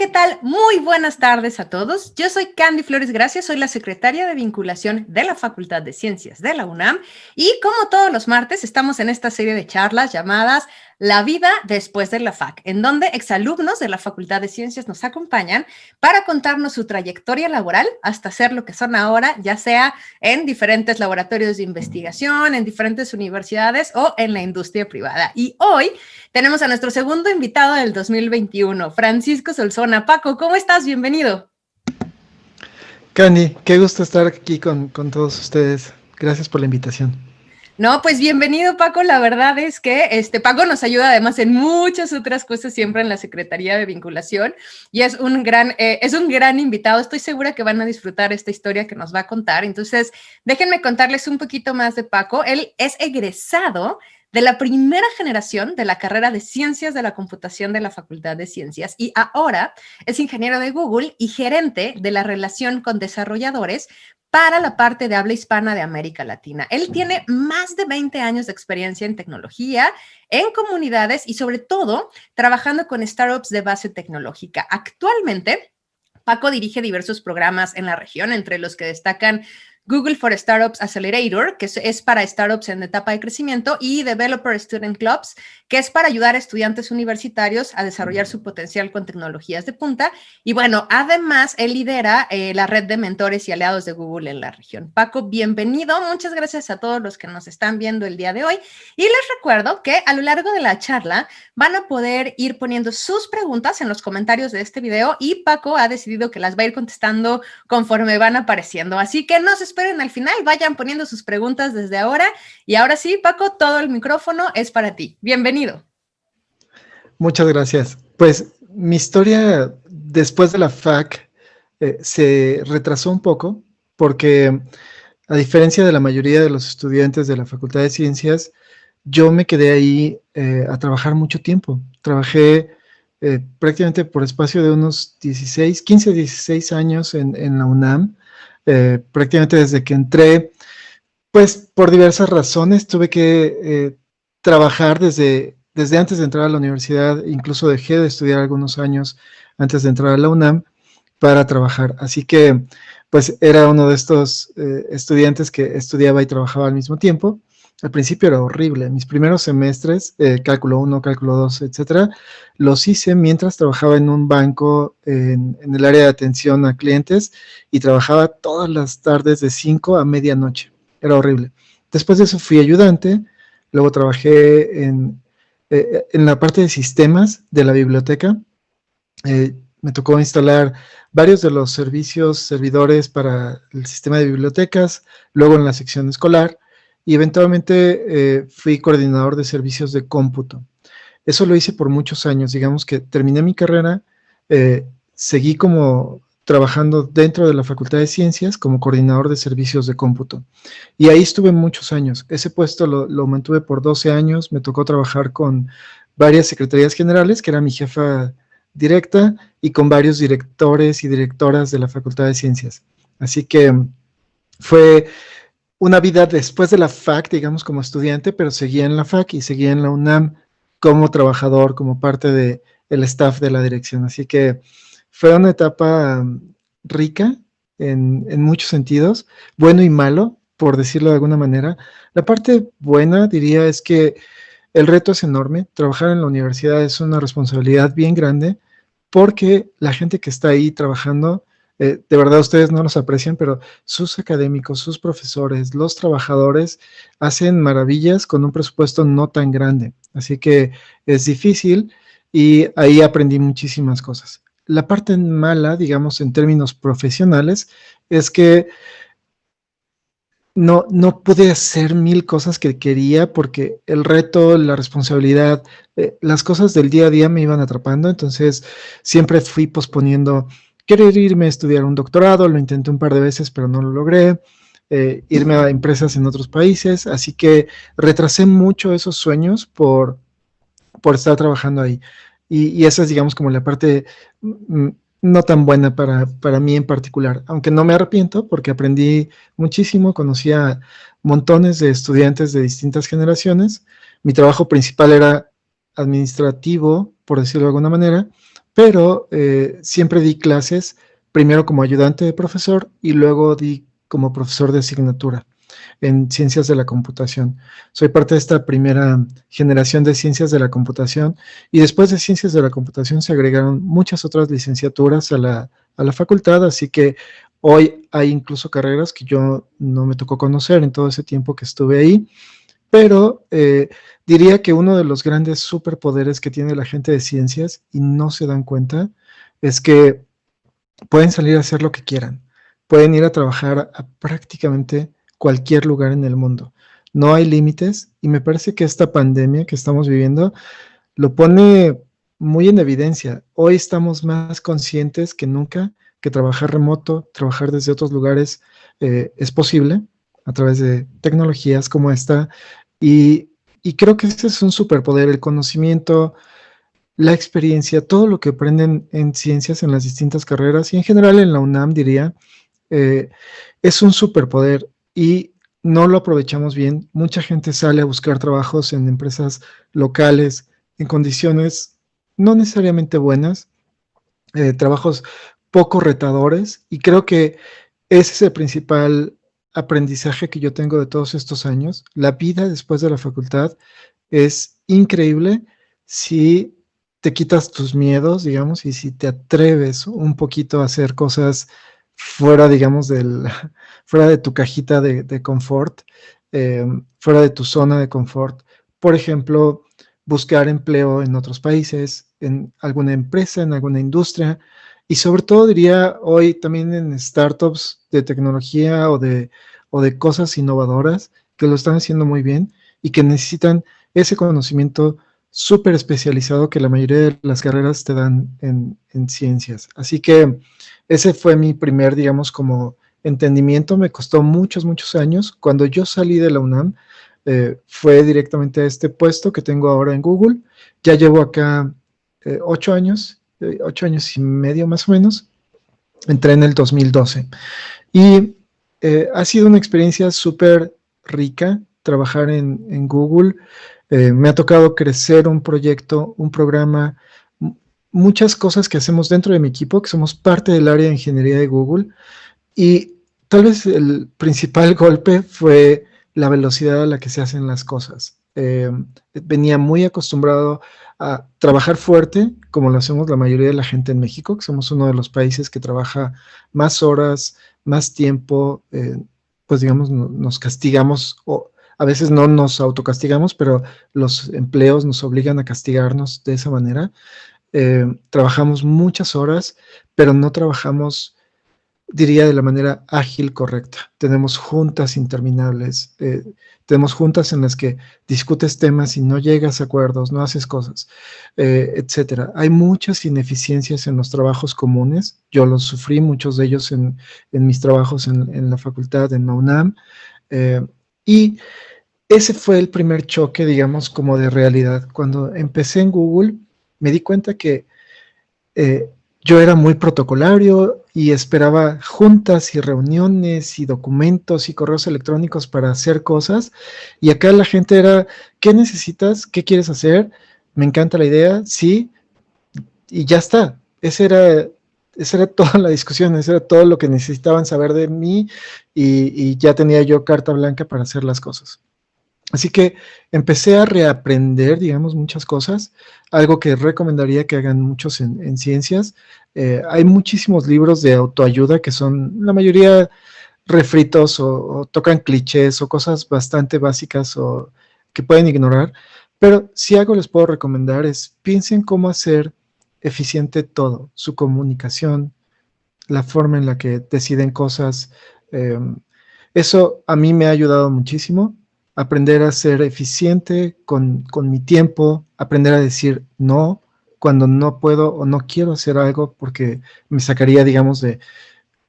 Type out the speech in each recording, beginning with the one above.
¿qué tal? Muy buenas tardes a todos. Yo soy Candy Flores Gracia, soy la secretaria de vinculación de la Facultad de Ciencias de la UNAM y como todos los martes estamos en esta serie de charlas llamadas La vida después de la FAC, en donde exalumnos de la Facultad de Ciencias nos acompañan para contarnos su trayectoria laboral hasta ser lo que son ahora, ya sea en diferentes laboratorios de investigación, en diferentes universidades o en la industria privada. Y hoy tenemos a nuestro segundo invitado del 2021, Francisco Solsona. Paco, ¿cómo estás? Bienvenido. Candy, qué gusto estar aquí con todos ustedes. Gracias por la invitación. No, pues bienvenido, Paco. La verdad es que Paco nos ayuda además en muchas otras cosas siempre en la Secretaría de Vinculación y es un gran invitado. Estoy segura que van a disfrutar esta historia que nos va a contar. Entonces, déjenme contarles un poquito más de Paco. Él es egresado de la primera generación de la carrera de Ciencias de la Computación de la Facultad de Ciencias y ahora es ingeniero de Google y gerente de la relación con desarrolladores para la parte de habla hispana de América Latina. Él tiene más de 20 años de experiencia en tecnología, en comunidades y sobre todo trabajando con startups de base tecnológica. Actualmente, Paco dirige diversos programas en la región, entre los que destacan Google for Startups Accelerator, que es para startups en etapa de crecimiento, y Developer Student Clubs, que es para ayudar a estudiantes universitarios a desarrollar su potencial con tecnologías de punta. Y bueno, además, él lidera la red de mentores y aliados de Google en la región. Paco, bienvenido. Muchas gracias a todos los que nos están viendo el día de hoy. Y les recuerdo que a lo largo de la charla van a poder ir poniendo sus preguntas en los comentarios de este video y Paco ha decidido que las va a ir contestando conforme van apareciendo. Así que no se esperen al final, vayan poniendo sus preguntas desde ahora. Y ahora sí, Paco, todo el micrófono es para ti. Bienvenido. Muchas gracias. Pues mi historia después de la FAC se retrasó un poco porque a diferencia de la mayoría de los estudiantes de la Facultad de Ciencias, yo me quedé ahí a trabajar mucho tiempo. Trabajé prácticamente por espacio de unos 15, 16 años en la UNAM. Prácticamente desde que entré, pues por diversas razones tuve que trabajar desde antes de entrar a la universidad, incluso dejé de estudiar algunos años antes de entrar a la UNAM para trabajar. Así que pues era uno de estos estudiantes que estudiaba y trabajaba al mismo tiempo. Al principio era horrible. Mis primeros semestres, cálculo 1, cálculo 2, etcétera, los hice mientras trabajaba en un banco en el área de atención a clientes y trabajaba todas las tardes de 5 a medianoche. Era horrible. Después de eso fui ayudante, luego trabajé en la parte de sistemas de la biblioteca. Me tocó instalar varios de los servidores para el sistema de bibliotecas, luego en la sección escolar, y eventualmente fui coordinador de servicios de cómputo. Eso lo hice por muchos años. Digamos que terminé mi carrera, seguí como trabajando dentro de la Facultad de Ciencias como coordinador de servicios de cómputo. Y ahí estuve muchos años. Ese puesto lo mantuve por 12 años. Me tocó trabajar con varias secretarías generales, que era mi jefa directa, y con varios directores y directoras de la Facultad de Ciencias. Así que fue una vida después de la FAC, digamos, como estudiante, pero seguía en la FAC y seguía en la UNAM como trabajador, como parte del staff de la dirección. Así que fue una etapa rica en muchos sentidos, bueno y malo, por decirlo de alguna manera. La parte buena, diría, es que el reto es enorme. Trabajar en la universidad es una responsabilidad bien grande porque la gente que está ahí trabajando, de verdad ustedes no los aprecian, pero sus académicos, sus profesores, los trabajadores hacen maravillas con un presupuesto no tan grande. Así que es difícil y ahí aprendí muchísimas cosas. La parte mala, digamos, en términos profesionales, es que no pude hacer 1000 cosas que quería porque el reto, la responsabilidad, las cosas del día a día me iban atrapando. Entonces siempre fui posponiendo querer irme a estudiar un doctorado. Lo intenté un par de veces, pero no lo logré. Irme a empresas en otros países. Así que retrasé mucho esos sueños por estar trabajando ahí. Y esa es, digamos, como la parte no tan buena para mí en particular, aunque no me arrepiento porque aprendí muchísimo, conocí a montones de estudiantes de distintas generaciones. Mi trabajo principal era administrativo, por decirlo de alguna manera, pero siempre di clases, primero como ayudante de profesor y luego di como profesor de asignatura en ciencias de la computación. Soy parte de esta primera generación de ciencias de la computación y después de ciencias de la computación se agregaron muchas otras licenciaturas a la facultad, así que hoy hay incluso carreras que yo no me tocó conocer en todo ese tiempo que estuve ahí, pero diría que uno de los grandes superpoderes que tiene la gente de ciencias y no se dan cuenta es que pueden salir a hacer lo que quieran, pueden ir a trabajar a prácticamente cualquier lugar en el mundo. No hay límites y me parece que esta pandemia que estamos viviendo lo pone muy en evidencia. Hoy estamos más conscientes que nunca que trabajar remoto, trabajar desde otros lugares es posible a través de tecnologías como esta y creo que ese es un superpoder, el conocimiento, la experiencia, todo lo que aprenden en ciencias en las distintas carreras y en general en la UNAM diría, eh, es un superpoder y no lo aprovechamos bien. Mucha gente sale a buscar trabajos en empresas locales en condiciones no necesariamente buenas, trabajos poco retadores y creo que ese es el principal aprendizaje que yo tengo de todos estos años. La vida después de la facultad es increíble si te quitas tus miedos, digamos, y si te atreves un poquito a hacer cosas fuera, digamos, fuera de tu cajita de confort, fuera de tu zona de confort. Por ejemplo, buscar empleo en otros países, en alguna empresa, en alguna industria, y sobre todo diría hoy también en startups de tecnología o de cosas innovadoras que lo están haciendo muy bien y que necesitan ese conocimiento súper especializado que la mayoría de las carreras te dan en ciencias. Así que ese fue mi primer, digamos, como entendimiento. Me costó muchos, muchos años. Cuando yo salí de la UNAM, fue directamente a este puesto que tengo ahora en Google. Ya llevo acá 8 años y medio más o menos. Entré en el 2012. Y ha sido una experiencia súper rica trabajar en Google. Me ha tocado crecer un proyecto, un programa, muchas cosas que hacemos dentro de mi equipo, que somos parte del área de ingeniería de Google. Y tal vez el principal golpe fue la velocidad a la que se hacen las cosas. Venía muy acostumbrado a trabajar fuerte, como lo hacemos la mayoría de la gente en México, que somos uno de los países que trabaja más horas, más tiempo, pues digamos, nos castigamos, o a veces no nos autocastigamos, pero los empleos nos obligan a castigarnos de esa manera. Trabajamos muchas horas, pero no trabajamos, diría, de la manera ágil correcta. Tenemos juntas interminables, tenemos juntas en las que discutes temas y no llegas a acuerdos, no haces cosas, etcétera. Hay muchas ineficiencias en los trabajos comunes. Yo los sufrí, muchos de ellos en mis trabajos en la facultad, en la UNAM, y ese fue el primer choque, digamos, como de realidad. Cuando empecé en Google, me di cuenta que yo era muy protocolario y esperaba juntas y reuniones y documentos y correos electrónicos para hacer cosas. Y acá la gente era, ¿qué necesitas? ¿Qué quieres hacer? Me encanta la idea, sí, y ya está. Esa era toda la discusión, eso era todo lo que necesitaban saber de mí y ya tenía yo carta blanca para hacer las cosas. Así que empecé a reaprender, digamos, muchas cosas, algo que recomendaría que hagan muchos en ciencias. Hay muchísimos libros de autoayuda que son, la mayoría, refritos o tocan clichés o cosas bastante básicas o que pueden ignorar, pero si algo les puedo recomendar es piensen cómo hacer eficiente todo, su comunicación, la forma en la que deciden cosas. eh, Eso a mí me ha ayudado muchísimo, aprender a ser eficiente con mi tiempo, aprender a decir no cuando no puedo o no quiero hacer algo porque me sacaría, digamos, de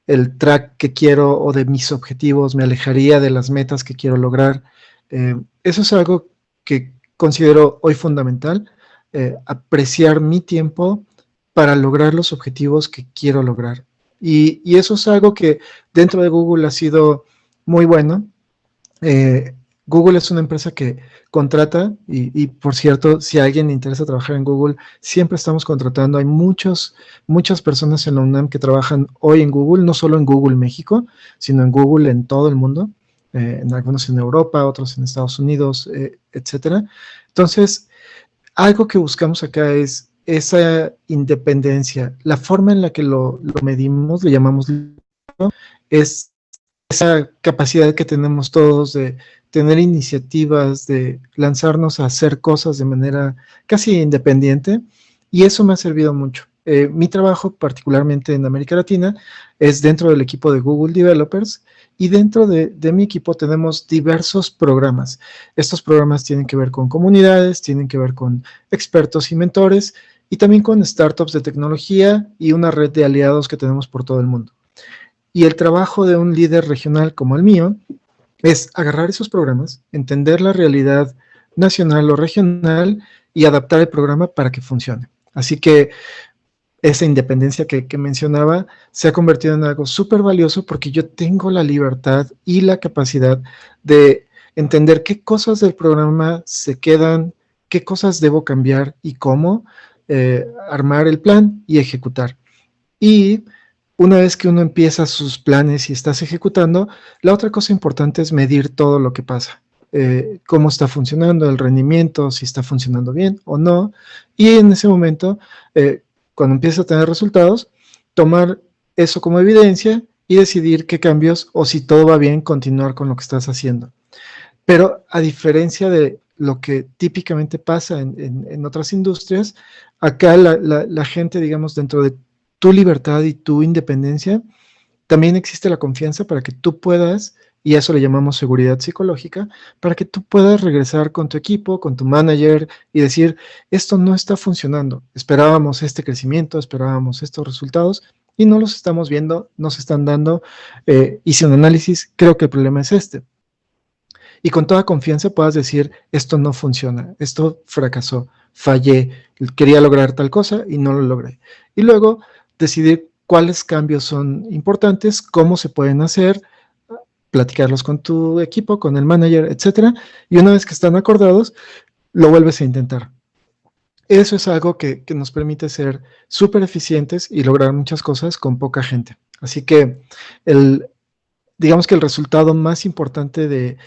el track que quiero o de mis objetivos, me alejaría de las metas que quiero lograr. Eso es algo que considero hoy fundamental, apreciar mi tiempo para lograr los objetivos que quiero lograr. Y eso es algo que dentro de Google ha sido muy bueno. Google es una empresa que contrata, y por cierto, si a alguien le interesa trabajar en Google, siempre estamos contratando. Hay muchas personas en la UNAM que trabajan hoy en Google, no solo en Google México, sino en Google en todo el mundo, en algunos en Europa, otros en Estados Unidos, etcétera. Entonces, algo que buscamos acá es esa independencia. La forma en la que lo medimos, le llamamos, es esa capacidad que tenemos todos de tener iniciativas, de lanzarnos a hacer cosas de manera casi independiente, y eso me ha servido mucho. Mi trabajo, particularmente en América Latina, es dentro del equipo de Google Developers, y dentro de mi equipo tenemos diversos programas. Estos programas tienen que ver con comunidades, tienen que ver con expertos y mentores, y también con startups de tecnología y una red de aliados que tenemos por todo el mundo. Y el trabajo de un líder regional como el mío es agarrar esos programas, entender la realidad nacional o regional y adaptar el programa para que funcione. Así que esa independencia que mencionaba se ha convertido en algo súper valioso, porque yo tengo la libertad y la capacidad de entender qué cosas del programa se quedan, qué cosas debo cambiar y cómo armar el plan y ejecutar. Y una vez que uno empieza sus planes y estás ejecutando, la otra cosa importante es medir todo lo que pasa. Cómo está funcionando el rendimiento, si está funcionando bien o no. Y en ese momento, cuando empieza a tener resultados, tomar eso como evidencia y decidir qué cambios, o si todo va bien, continuar con lo que estás haciendo. Pero a diferencia de lo que típicamente pasa en otras industrias, acá la gente, digamos, dentro de tu libertad y tu independencia, también existe la confianza para que tú puedas, y a eso le llamamos seguridad psicológica, para que tú puedas regresar con tu equipo, con tu manager, y decir, esto no está funcionando, esperábamos este crecimiento, esperábamos estos resultados, y no los estamos viendo, no se están dando, hice un análisis, creo que el problema es este. Y con toda confianza puedas decir, esto no funciona, esto fracasó, fallé, quería lograr tal cosa y no lo logré. Y luego decidir cuáles cambios son importantes, cómo se pueden hacer, platicarlos con tu equipo, con el manager, etcétera. Y una vez que están acordados, lo vuelves a intentar. Eso es algo que nos permite ser súper eficientes y lograr muchas cosas con poca gente. Así que digamos que el resultado más importante de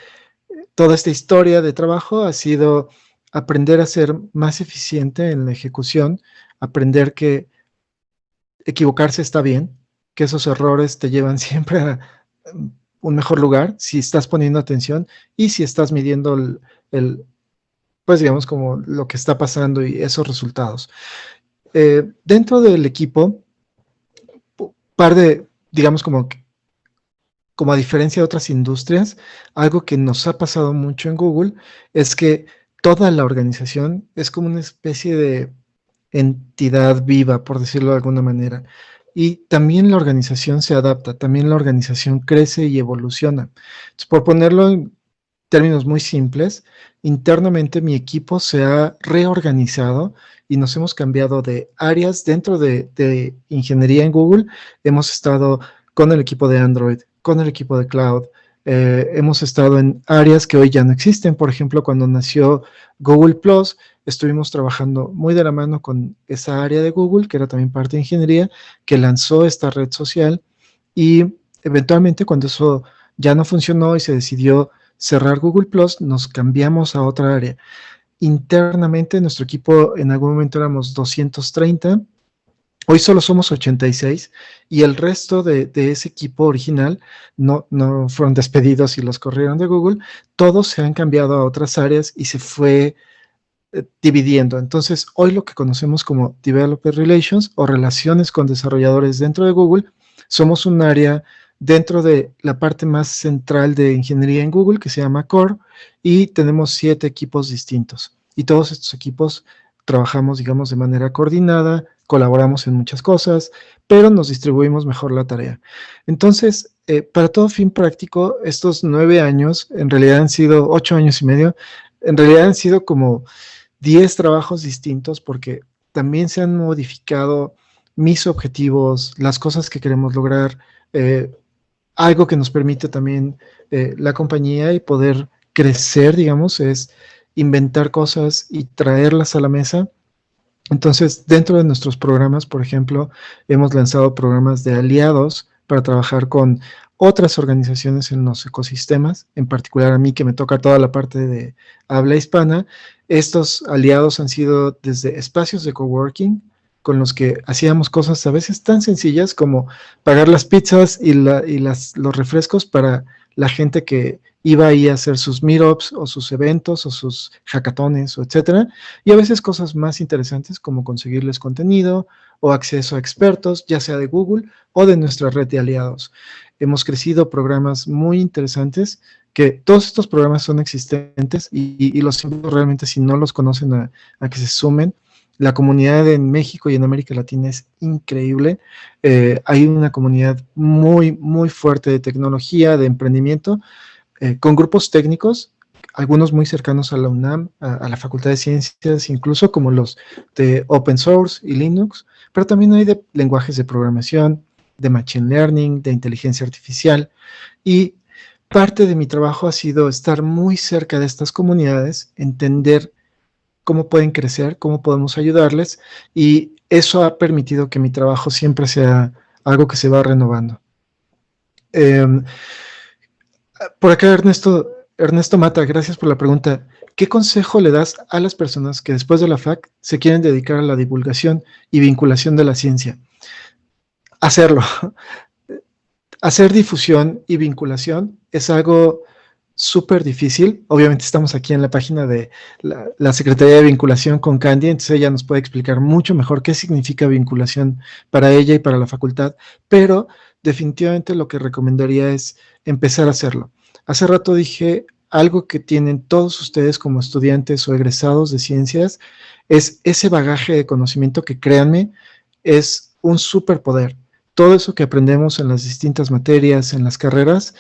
toda esta historia de trabajo ha sido aprender a ser más eficiente en la ejecución, aprender que equivocarse está bien, que esos errores te llevan siempre a un mejor lugar si estás poniendo atención y si estás midiendo pues digamos, como lo que está pasando y esos resultados. Dentro del equipo, digamos, como a diferencia de otras industrias, algo que nos ha pasado mucho en Google es que toda la organización es como una especie de entidad viva, por decirlo de alguna manera. Y también la organización se adapta, también la organización crece y evoluciona. Entonces, por ponerlo en términos muy simples, internamente mi equipo se ha reorganizado y nos hemos cambiado de áreas dentro de ingeniería en Google. Hemos estado con el equipo de Android, con el equipo de Cloud, hemos estado en áreas que hoy ya no existen. Por ejemplo, cuando nació Google Plus, estuvimos trabajando muy de la mano con esa área de Google, que era también parte de ingeniería, que lanzó esta red social, y eventualmente cuando eso ya no funcionó y se decidió cerrar Google Plus, nos cambiamos a otra área. Internamente, nuestro equipo en algún momento éramos 230, hoy solo somos 86, y el resto de ese equipo original no fueron despedidos y los corrieron de Google. Todos se han cambiado a otras áreas y se fue dividiendo. Entonces, hoy lo que conocemos como Developer Relations o relaciones con desarrolladores dentro de Google, somos un área dentro de la parte más central de ingeniería en Google que se llama Core, y tenemos 7 equipos distintos. Y todos estos equipos trabajamos, digamos, de manera coordinada, colaboramos en muchas cosas, pero nos distribuimos mejor la tarea. Entonces, para todo fin práctico, estos 9 años, en realidad han sido 8 años y medio, en realidad han sido como 10 trabajos distintos, porque también se han modificado mis objetivos, las cosas que queremos lograr, algo que nos permite también la compañía y poder crecer, digamos, es inventar cosas y traerlas a la mesa. Entonces, dentro de nuestros programas, por ejemplo, hemos lanzado programas de aliados para trabajar con otras organizaciones en los ecosistemas, en particular a mí que me toca toda la parte de habla hispana. Estos aliados han sido desde espacios de coworking, con los que hacíamos cosas a veces tan sencillas como pagar las pizzas y los refrescos para la gente que iba ahí a hacer sus meetups o sus eventos o sus hackatones o etcétera, y a veces cosas más interesantes como conseguirles contenido o acceso a expertos, ya sea de Google o de nuestra red de aliados. Hemos crecido programas muy interesantes, que todos estos programas son existentes y los invito realmente, si no los conocen, a que se sumen. La comunidad en México y en América Latina es increíble. Hay una comunidad muy, muy fuerte de tecnología, de emprendimiento, con grupos técnicos, algunos muy cercanos a la UNAM, a la Facultad de Ciencias, incluso como los de Open Source y Linux, pero también hay de lenguajes de programación, de Machine Learning, de inteligencia artificial, y parte de mi trabajo ha sido estar muy cerca de estas comunidades, entender cómo pueden crecer, cómo podemos ayudarles, y eso ha permitido que mi trabajo siempre sea algo que se va renovando. Por acá Ernesto Mata, gracias por la pregunta. ¿Qué consejo le das a las personas que después de la FAC se quieren dedicar a la divulgación y vinculación de la ciencia? Hacerlo. Hacer difusión y vinculación es algo súper difícil. Obviamente estamos aquí en la página de la Secretaría de Vinculación con Candy, entonces ella nos puede explicar mucho mejor qué significa vinculación para ella y para la facultad, pero definitivamente lo que recomendaría es empezar a hacerlo. Hace rato dije algo que tienen todos ustedes como estudiantes o egresados de ciencias, es ese bagaje de conocimiento que, créanme, es un superpoder. Todo eso que aprendemos en las distintas materias, en las carreras,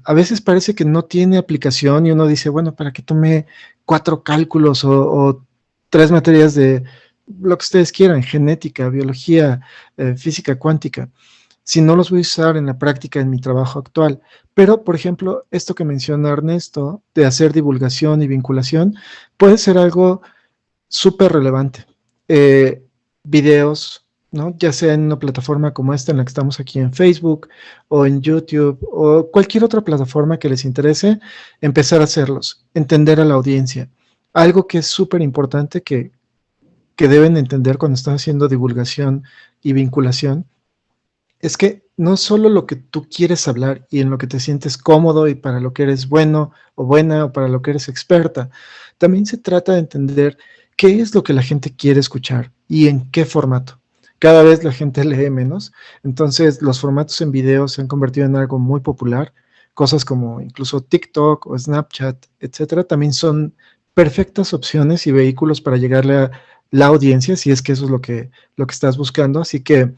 a veces parece que no tiene aplicación y uno dice, bueno, ¿para qué tomé 4 cálculos o 3 materias de lo que ustedes quieran, genética, biología, física cuántica, si no los voy a usar en la práctica en mi trabajo actual? Pero, por ejemplo, esto que menciona Ernesto, de hacer divulgación y vinculación, puede ser algo súper relevante. Videos, ¿no? Ya sea en una plataforma como esta en la que estamos aquí en Facebook o en YouTube o cualquier otra plataforma que les interese, empezar a hacerlos, entender a la audiencia. Algo que es súper importante que deben entender cuando están haciendo divulgación y vinculación es que no solo lo que tú quieres hablar y en lo que te sientes cómodo y para lo que eres bueno o buena o para lo que eres experta, también se trata de entender qué es lo que la gente quiere escuchar y en qué formato. Cada vez la gente lee menos, entonces los formatos en video se han convertido en algo muy popular. Cosas como incluso TikTok o Snapchat, etcétera, también son perfectas opciones y vehículos para llegarle a la audiencia, si es que eso es lo que estás buscando. Así que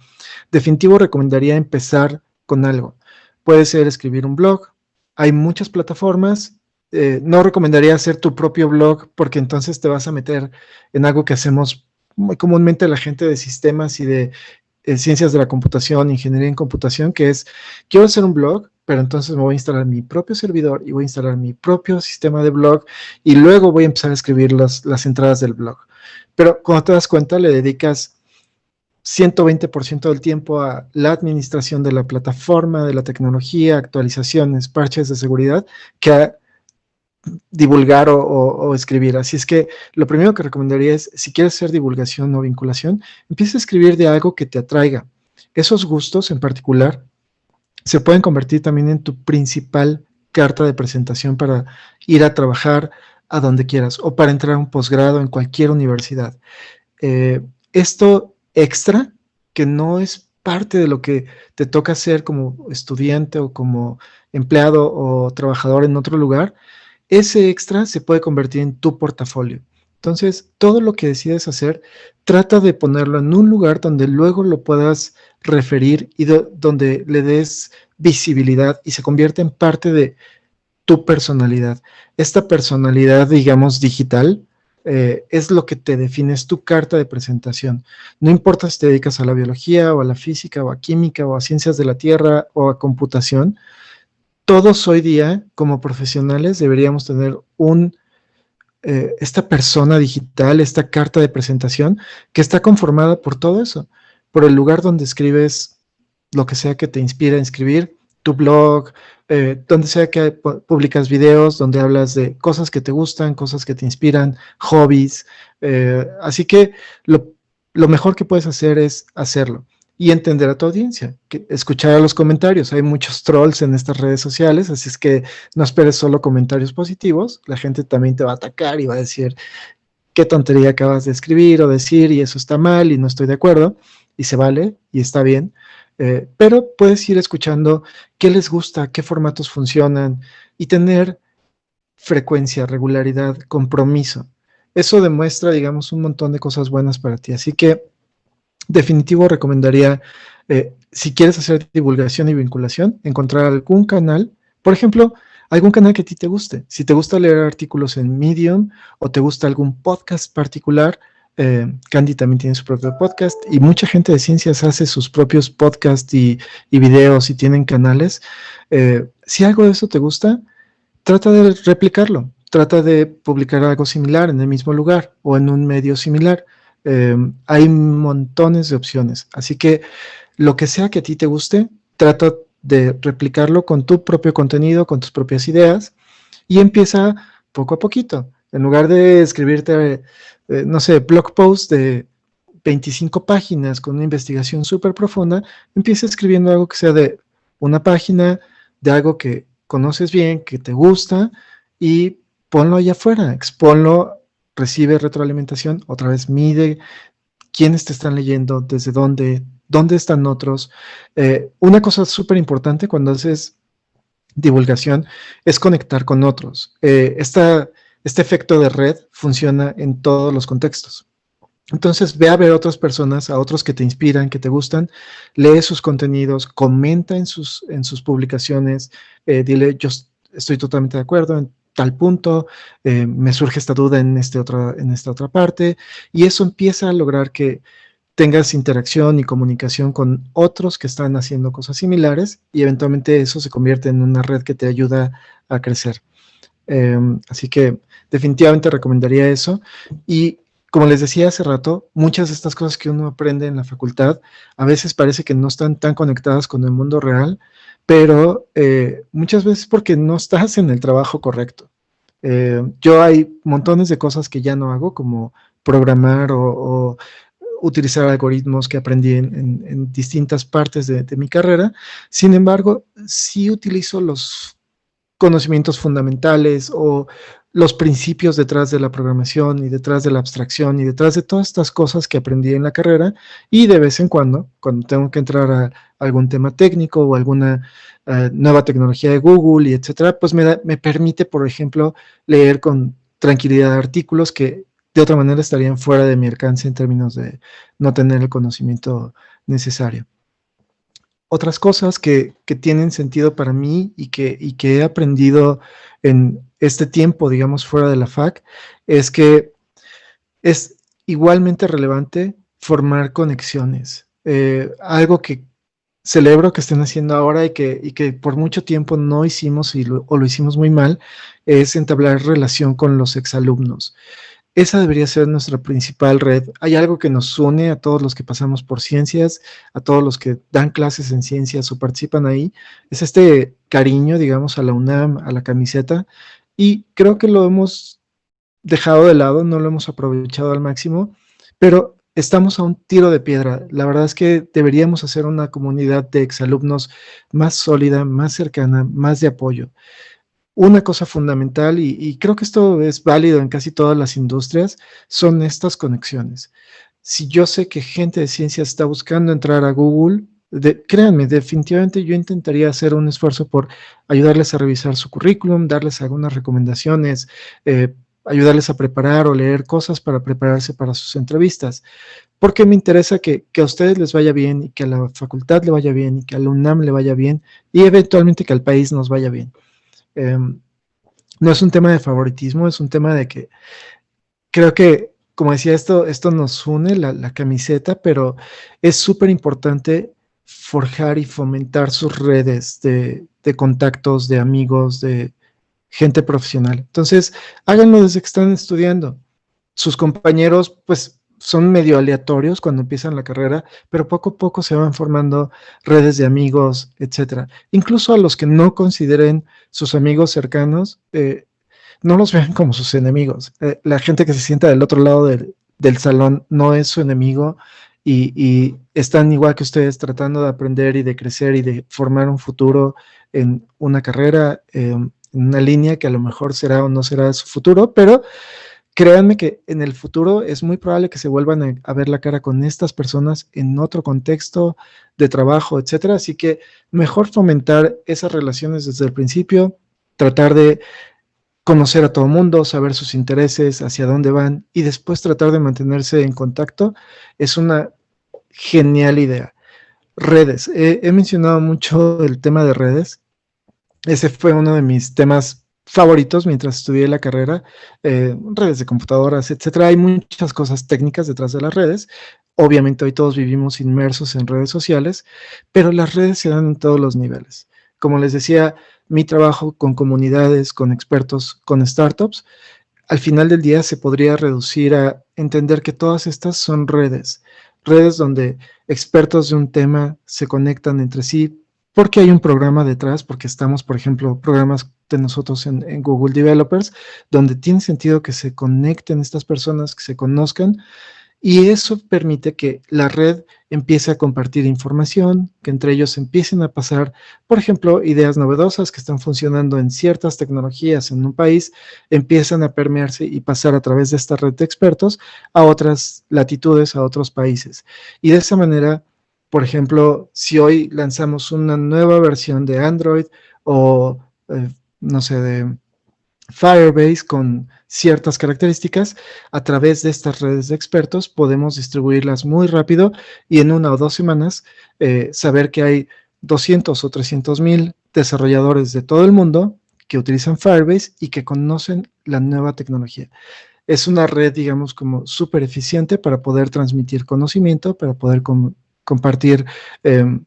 definitivo recomendaría empezar con algo. Puede ser escribir un blog. Hay muchas plataformas. No recomendaría hacer tu propio blog porque entonces te vas a meter en algo que hacemos muy comúnmente la gente de sistemas y de ciencias de la computación, ingeniería en computación, que es, quiero hacer un blog, pero entonces me voy a instalar mi propio servidor y voy a instalar mi propio sistema de blog y luego voy a empezar a escribir las entradas del blog. Pero cuando te das cuenta, le dedicas 120% del tiempo a la administración de la plataforma, de la tecnología, actualizaciones, parches de seguridad, que a divulgar o escribir. Así es que lo primero que recomendaría es, si quieres hacer divulgación o vinculación, empieza a escribir de algo que te atraiga. Esos gustos en particular se pueden convertir también en tu principal carta de presentación para ir a trabajar a donde quieras o para entrar a un posgrado en cualquier universidad. Esto extra, que no es parte de lo que te toca hacer como estudiante o como empleado o trabajador en otro lugar, ese extra se puede convertir en tu portafolio. Entonces, todo lo que decides hacer, trata de ponerlo en un lugar donde luego lo puedas referir y donde le des visibilidad y se convierte en parte de tu personalidad. Esta personalidad, digamos, digital, es lo que te define, es tu carta de presentación. No importa si te dedicas a la biología o a la física o a química o a ciencias de la tierra o a computación, todos hoy día, como profesionales, deberíamos tener esta persona digital, esta carta de presentación que está conformada por todo eso, por el lugar donde escribes lo que sea que te inspira a escribir, tu blog, donde sea que publicas videos, donde hablas de cosas que te gustan, cosas que te inspiran, hobbies. Así que lo mejor que puedes hacer es hacerlo y entender a tu audiencia, escuchar a los comentarios. Hay muchos trolls en estas redes sociales, así es que no esperes solo comentarios positivos. La gente también te va a atacar y va a decir qué tontería acabas de escribir o decir y eso está mal y no estoy de acuerdo, y se vale y está bien. Pero puedes ir escuchando qué les gusta, qué formatos funcionan y tener frecuencia, regularidad, compromiso. Eso demuestra, digamos, un montón de cosas buenas para ti. Así que definitivo recomendaría, si quieres hacer divulgación y vinculación, encontrar algún canal, por ejemplo, algún canal que a ti te guste. Si te gusta leer artículos en Medium o te gusta algún podcast particular, Candy también tiene su propio podcast y mucha gente de ciencias hace sus propios podcasts y videos y tienen canales. Si algo de eso te gusta, trata de replicarlo, trata de publicar algo similar en el mismo lugar o en un medio similar. Hay montones de opciones, así que lo que sea que a ti te guste, trata de replicarlo con tu propio contenido, con tus propias ideas y empieza poco a poquito. En lugar de escribirte, no sé, blog post de 25 páginas con una investigación súper profunda, empieza escribiendo algo que sea de una página, de algo que conoces bien, que te gusta y ponlo allá afuera, exponlo, recibe retroalimentación, otra vez mide quiénes te están leyendo, desde dónde están otros. Una cosa súper importante cuando haces divulgación es conectar con otros. Este efecto de red funciona en todos los contextos. Entonces, ve a ver a otras personas, a otros que te inspiran, que te gustan, lee sus contenidos, comenta en sus publicaciones, dile, yo estoy totalmente de acuerdo en tal punto, me surge esta duda en esta otra parte, y eso empieza a lograr que tengas interacción y comunicación con otros que están haciendo cosas similares, y eventualmente eso se convierte en una red que te ayuda a crecer. Así que definitivamente recomendaría eso, y como les decía hace rato, muchas de estas cosas que uno aprende en la facultad a veces parece que no están tan conectadas con el mundo real, pero muchas veces porque no estás en el trabajo correcto. Yo hay montones de cosas que ya no hago, como programar o utilizar algoritmos que aprendí en distintas partes de mi carrera. Sin embargo, sí utilizo los conocimientos fundamentales o los principios detrás de la programación y detrás de la abstracción y detrás de todas estas cosas que aprendí en la carrera, y de vez en cuando tengo que entrar a algún tema técnico o alguna nueva tecnología de Google y etcétera, pues me permite, por ejemplo, leer con tranquilidad artículos que de otra manera estarían fuera de mi alcance en términos de no tener el conocimiento necesario. Otras cosas que tienen sentido para mí y que he aprendido en este tiempo, digamos, fuera de la FAC, es que es igualmente relevante formar conexiones. Algo que celebro que estén haciendo ahora y que por mucho tiempo no hicimos o lo hicimos muy mal, es entablar relación con los exalumnos. Esa debería ser nuestra principal red. Hay algo que nos une a todos los que pasamos por ciencias, a todos los que dan clases en ciencias o participan ahí. Es este cariño, digamos, a la UNAM, a la camiseta, y creo que lo hemos dejado de lado, no lo hemos aprovechado al máximo, pero estamos a un tiro de piedra. La verdad es que deberíamos hacer una comunidad de exalumnos más sólida, más cercana, más de apoyo. Una cosa fundamental, y creo que esto es válido en casi todas las industrias, son estas conexiones. Si yo sé que gente de ciencias está buscando entrar a Google, créanme, definitivamente yo intentaría hacer un esfuerzo por ayudarles a revisar su currículum, darles algunas recomendaciones, ayudarles a preparar o leer cosas para prepararse para sus entrevistas, porque me interesa que a ustedes les vaya bien y que a la facultad le vaya bien y que a la UNAM le vaya bien y eventualmente que al país nos vaya bien. No es un tema de favoritismo, es un tema de que creo que, como decía, esto nos une la camiseta, pero es súper importante forjar y fomentar sus redes de contactos, de amigos, de gente profesional. Entonces, háganlo desde que están estudiando. Sus compañeros, pues, son medio aleatorios cuando empiezan la carrera, pero poco a poco se van formando redes de amigos, etcétera. Incluso a los que no consideren sus amigos cercanos, no los vean como sus enemigos. La gente que se sienta del otro lado del salón no es su enemigo y están igual que ustedes tratando de aprender y de crecer y de formar un futuro en una carrera, en una línea que a lo mejor será o no será su futuro, pero créanme que en el futuro es muy probable que se vuelvan a ver la cara con estas personas en otro contexto de trabajo, etcétera. Así que mejor fomentar esas relaciones desde el principio, tratar de conocer a todo mundo, saber sus intereses, hacia dónde van y después tratar de mantenerse en contacto es una genial idea. Redes. He mencionado mucho el tema de redes. Ese fue uno de mis temas favoritos mientras estudié la carrera. Redes de computadoras, etcétera. Hay muchas cosas técnicas detrás de las redes. Obviamente hoy todos vivimos inmersos en redes sociales, pero las redes se dan en todos los niveles. Como les decía, mi trabajo con comunidades, con expertos, con startups, al final del día se podría reducir a entender que todas estas son redes, redes donde expertos de un tema se conectan entre sí, porque hay un programa detrás, porque estamos, por ejemplo, programas de nosotros en Google Developers, donde tiene sentido que se conecten estas personas, que se conozcan, y eso permite que la red empiece a compartir información, que entre ellos empiecen a pasar, por ejemplo, ideas novedosas que están funcionando en ciertas tecnologías en un país, empiezan a permearse y pasar a través de esta red de expertos a otras latitudes, a otros países. Y de esa manera, por ejemplo, si hoy lanzamos una nueva versión de Android o, no sé, de Firebase con ciertas características, a través de estas redes de expertos podemos distribuirlas muy rápido y en 1 o 2 semanas saber que hay 200 o 300,000 desarrolladores de todo el mundo que utilizan Firebase y que conocen la nueva tecnología. Es una red, digamos, como súper eficiente para poder transmitir conocimiento, para poder compartir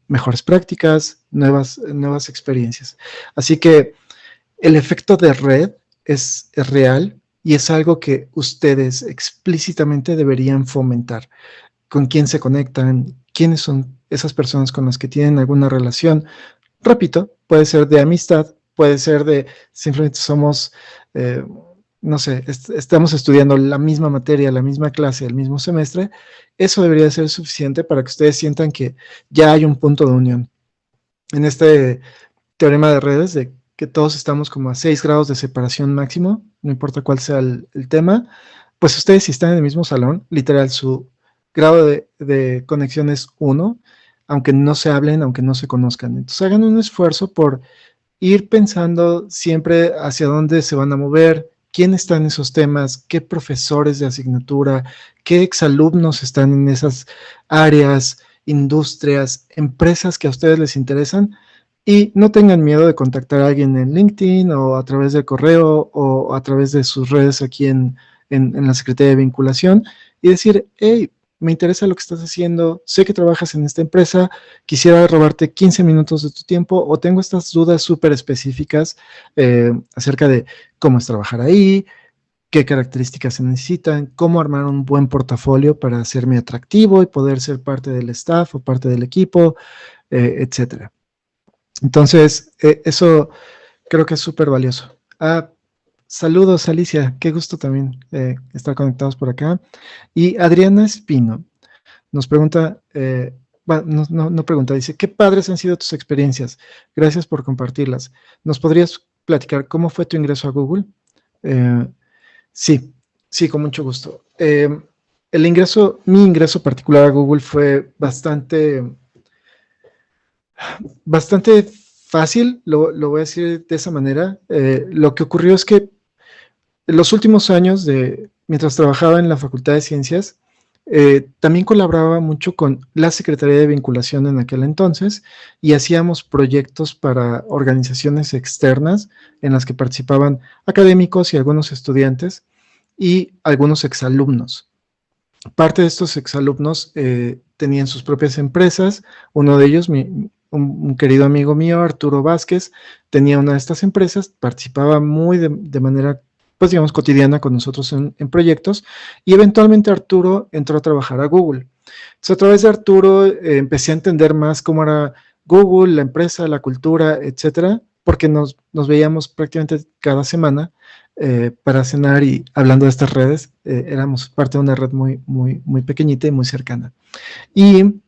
mejores prácticas, nuevas experiencias. Así que el efecto de red es real y es algo que ustedes explícitamente deberían fomentar. ¿Con quién se conectan? ¿Quiénes son esas personas con las que tienen alguna relación? Repito, puede ser de amistad, puede ser de simplemente somos, no sé, estamos estudiando la misma materia, la misma clase, el mismo semestre. Eso debería ser suficiente para que ustedes sientan que ya hay un punto de unión. En este teorema de redes de que todos estamos como a 6 grados de separación máximo, no importa cuál sea el tema, pues ustedes si están en el mismo salón, literal su grado de conexión es 1, aunque no se hablen, aunque no se conozcan. Entonces hagan un esfuerzo por ir pensando siempre hacia dónde se van a mover, quién está en esos temas, qué profesores de asignatura, qué exalumnos están en esas áreas, industrias, empresas que a ustedes les interesan. Y no tengan miedo de contactar a alguien en LinkedIn o a través del correo o a través de sus redes aquí en la Secretaría de Vinculación y decir, hey, me interesa lo que estás haciendo, sé que trabajas en esta empresa, quisiera robarte 15 minutos de tu tiempo o tengo estas dudas súper específicas acerca de cómo es trabajar ahí, qué características se necesitan, cómo armar un buen portafolio para hacerme atractivo y poder ser parte del staff o parte del equipo, etcétera. Entonces, eso creo que es súper valioso. Saludos, Alicia. Qué gusto también estar conectados por acá. Y Adriana Espino nos pregunta, bueno, no pregunta, dice, ¿qué padres han sido tus experiencias? Gracias por compartirlas. ¿Nos podrías platicar cómo fue tu ingreso a Google? Sí, con mucho gusto. Mi ingreso particular a Google fue bastante fácil, lo voy a decir de esa manera. Lo que ocurrió es que en los últimos años, mientras trabajaba en la Facultad de Ciencias, también colaboraba mucho con la Secretaría de Vinculación en aquel entonces y hacíamos proyectos para organizaciones externas en las que participaban académicos y algunos estudiantes y algunos exalumnos. Parte de estos exalumnos tenían sus propias empresas. Uno de ellos, un querido amigo mío, Arturo Vázquez, tenía una de estas empresas, participaba muy de manera, pues digamos, cotidiana con nosotros en proyectos, y eventualmente Arturo entró a trabajar a Google. Entonces, a través de Arturo empecé a entender más cómo era Google, la empresa, la cultura, etcétera, porque nos veíamos prácticamente cada semana para cenar, y hablando de estas redes, éramos parte de una red muy pequeñita y muy cercana. Y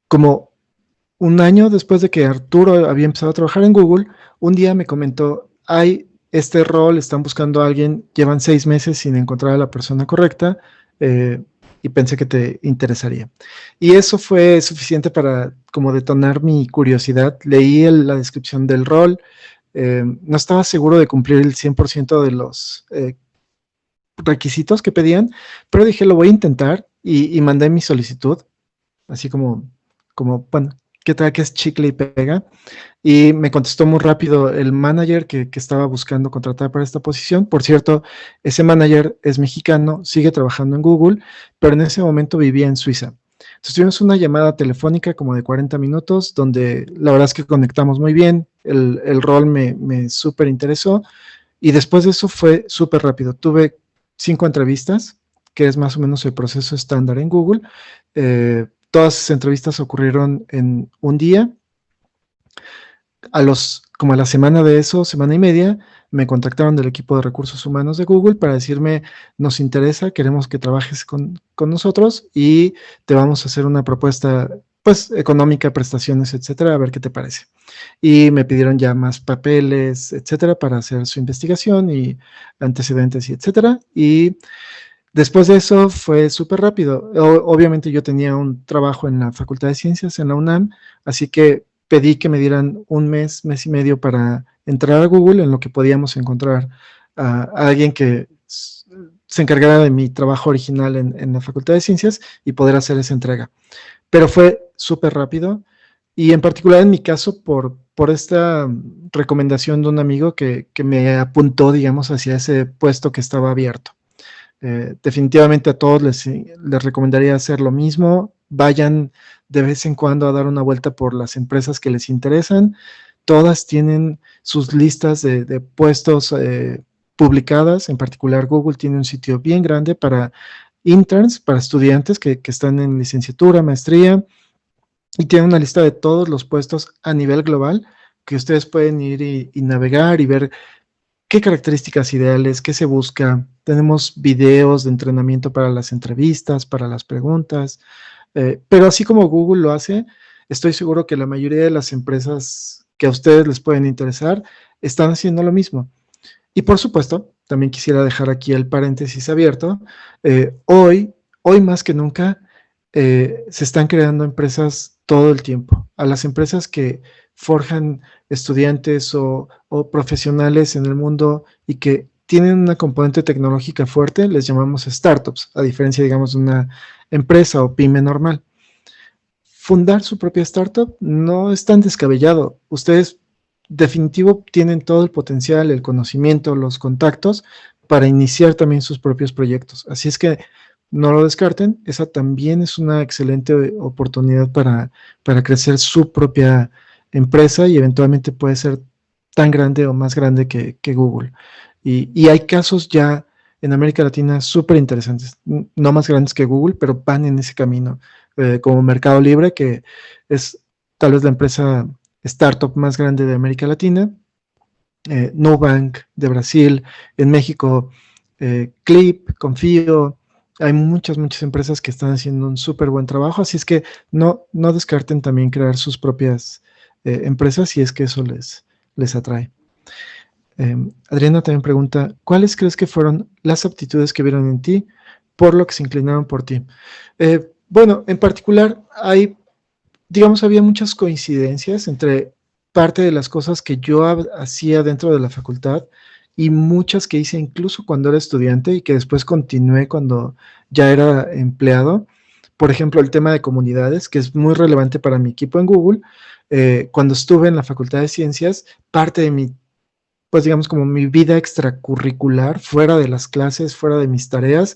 como un año después de que Arturo había empezado a trabajar en Google, un día me comentó, hay este rol, están buscando a alguien, llevan 6 meses sin encontrar a la persona correcta, y pensé que te interesaría. Y eso fue suficiente para como detonar mi curiosidad. Leí la descripción del rol, no estaba seguro de cumplir el 100% de los requisitos que pedían, pero dije, lo voy a intentar, y mandé mi solicitud, así bueno, ¿qué tal que es chicle y pega? Y me contestó muy rápido el manager que estaba buscando contratar para esta posición. Por cierto, ese manager es mexicano, sigue trabajando en Google, pero en ese momento vivía en Suiza. Entonces tuvimos una llamada telefónica como de 40 minutos, donde la verdad es que conectamos muy bien, el rol me súper interesó, y después de eso fue súper rápido. Tuve 5 entrevistas, que es más o menos el proceso estándar en Google. Todas esas entrevistas ocurrieron en un día. Como a la semana de eso, semana y media, me contactaron del equipo de recursos humanos de Google para decirme, nos interesa, queremos que trabajes con nosotros, y te vamos a hacer una propuesta, pues, económica, prestaciones, etcétera, a ver qué te parece. Y me pidieron ya más papeles, etcétera, para hacer su investigación y antecedentes y etcétera. Y después de eso fue súper rápido. Obviamente yo tenía un trabajo en la Facultad de Ciencias, en la UNAM, así que pedí que me dieran un mes, mes y medio para entrar a Google, en lo que podíamos encontrar a alguien que se encargara de mi trabajo original en la Facultad de Ciencias, y poder hacer esa entrega. Pero fue súper rápido, y en particular en mi caso por esta recomendación de un amigo que me apuntó, digamos, hacia ese puesto que estaba abierto. Definitivamente a todos les recomendaría hacer lo mismo. Vayan de vez en cuando a dar una vuelta por las empresas que les interesan. Todas tienen sus listas de puestos publicadas. En particular, Google tiene un sitio bien grande para interns, para estudiantes que están en licenciatura, maestría, y tiene una lista de todos los puestos a nivel global, que ustedes pueden ir y navegar y ver qué características ideales, qué se busca. Tenemos videos de entrenamiento para las entrevistas, para las preguntas, pero así como Google lo hace, estoy seguro que la mayoría de las empresas que a ustedes les pueden interesar están haciendo lo mismo. Y por supuesto, también quisiera dejar aquí el paréntesis abierto. Hoy más que nunca, se están creando empresas todo el tiempo. A las empresas que forjan estudiantes o profesionales en el mundo y que tienen una componente tecnológica fuerte, les llamamos startups, a diferencia, digamos, de una empresa o pyme normal. Fundar su propia startup no es tan descabellado. Ustedes definitivo tienen todo el potencial, el conocimiento, los contactos para iniciar también sus propios proyectos. Así es que no lo descarten, esa también es una excelente oportunidad para crecer su propia empresa, y eventualmente puede ser tan grande o más grande que Google. Y hay casos ya en América Latina súper interesantes, no más grandes que Google, pero van en ese camino, como Mercado Libre, que es tal vez la empresa startup más grande de América Latina, Nubank de Brasil, en México, Clip, Confío. Hay muchas empresas que están haciendo un súper buen trabajo, así es que no descarten también crear sus propias empresas, si es que eso les atrae. Adriana también pregunta, ¿cuáles crees que fueron las aptitudes que vieron en ti por lo que se inclinaron por ti? Bueno, en particular había muchas coincidencias entre parte de las cosas que yo hacía dentro de la facultad y muchas que hice incluso cuando era estudiante y que después continué cuando ya era empleado. Por ejemplo, el tema de comunidades, que es muy relevante para mi equipo en Google. Cuando estuve en la Facultad de Ciencias, parte de mi pues digamos como mi vida extracurricular, fuera de las clases, fuera de mis tareas,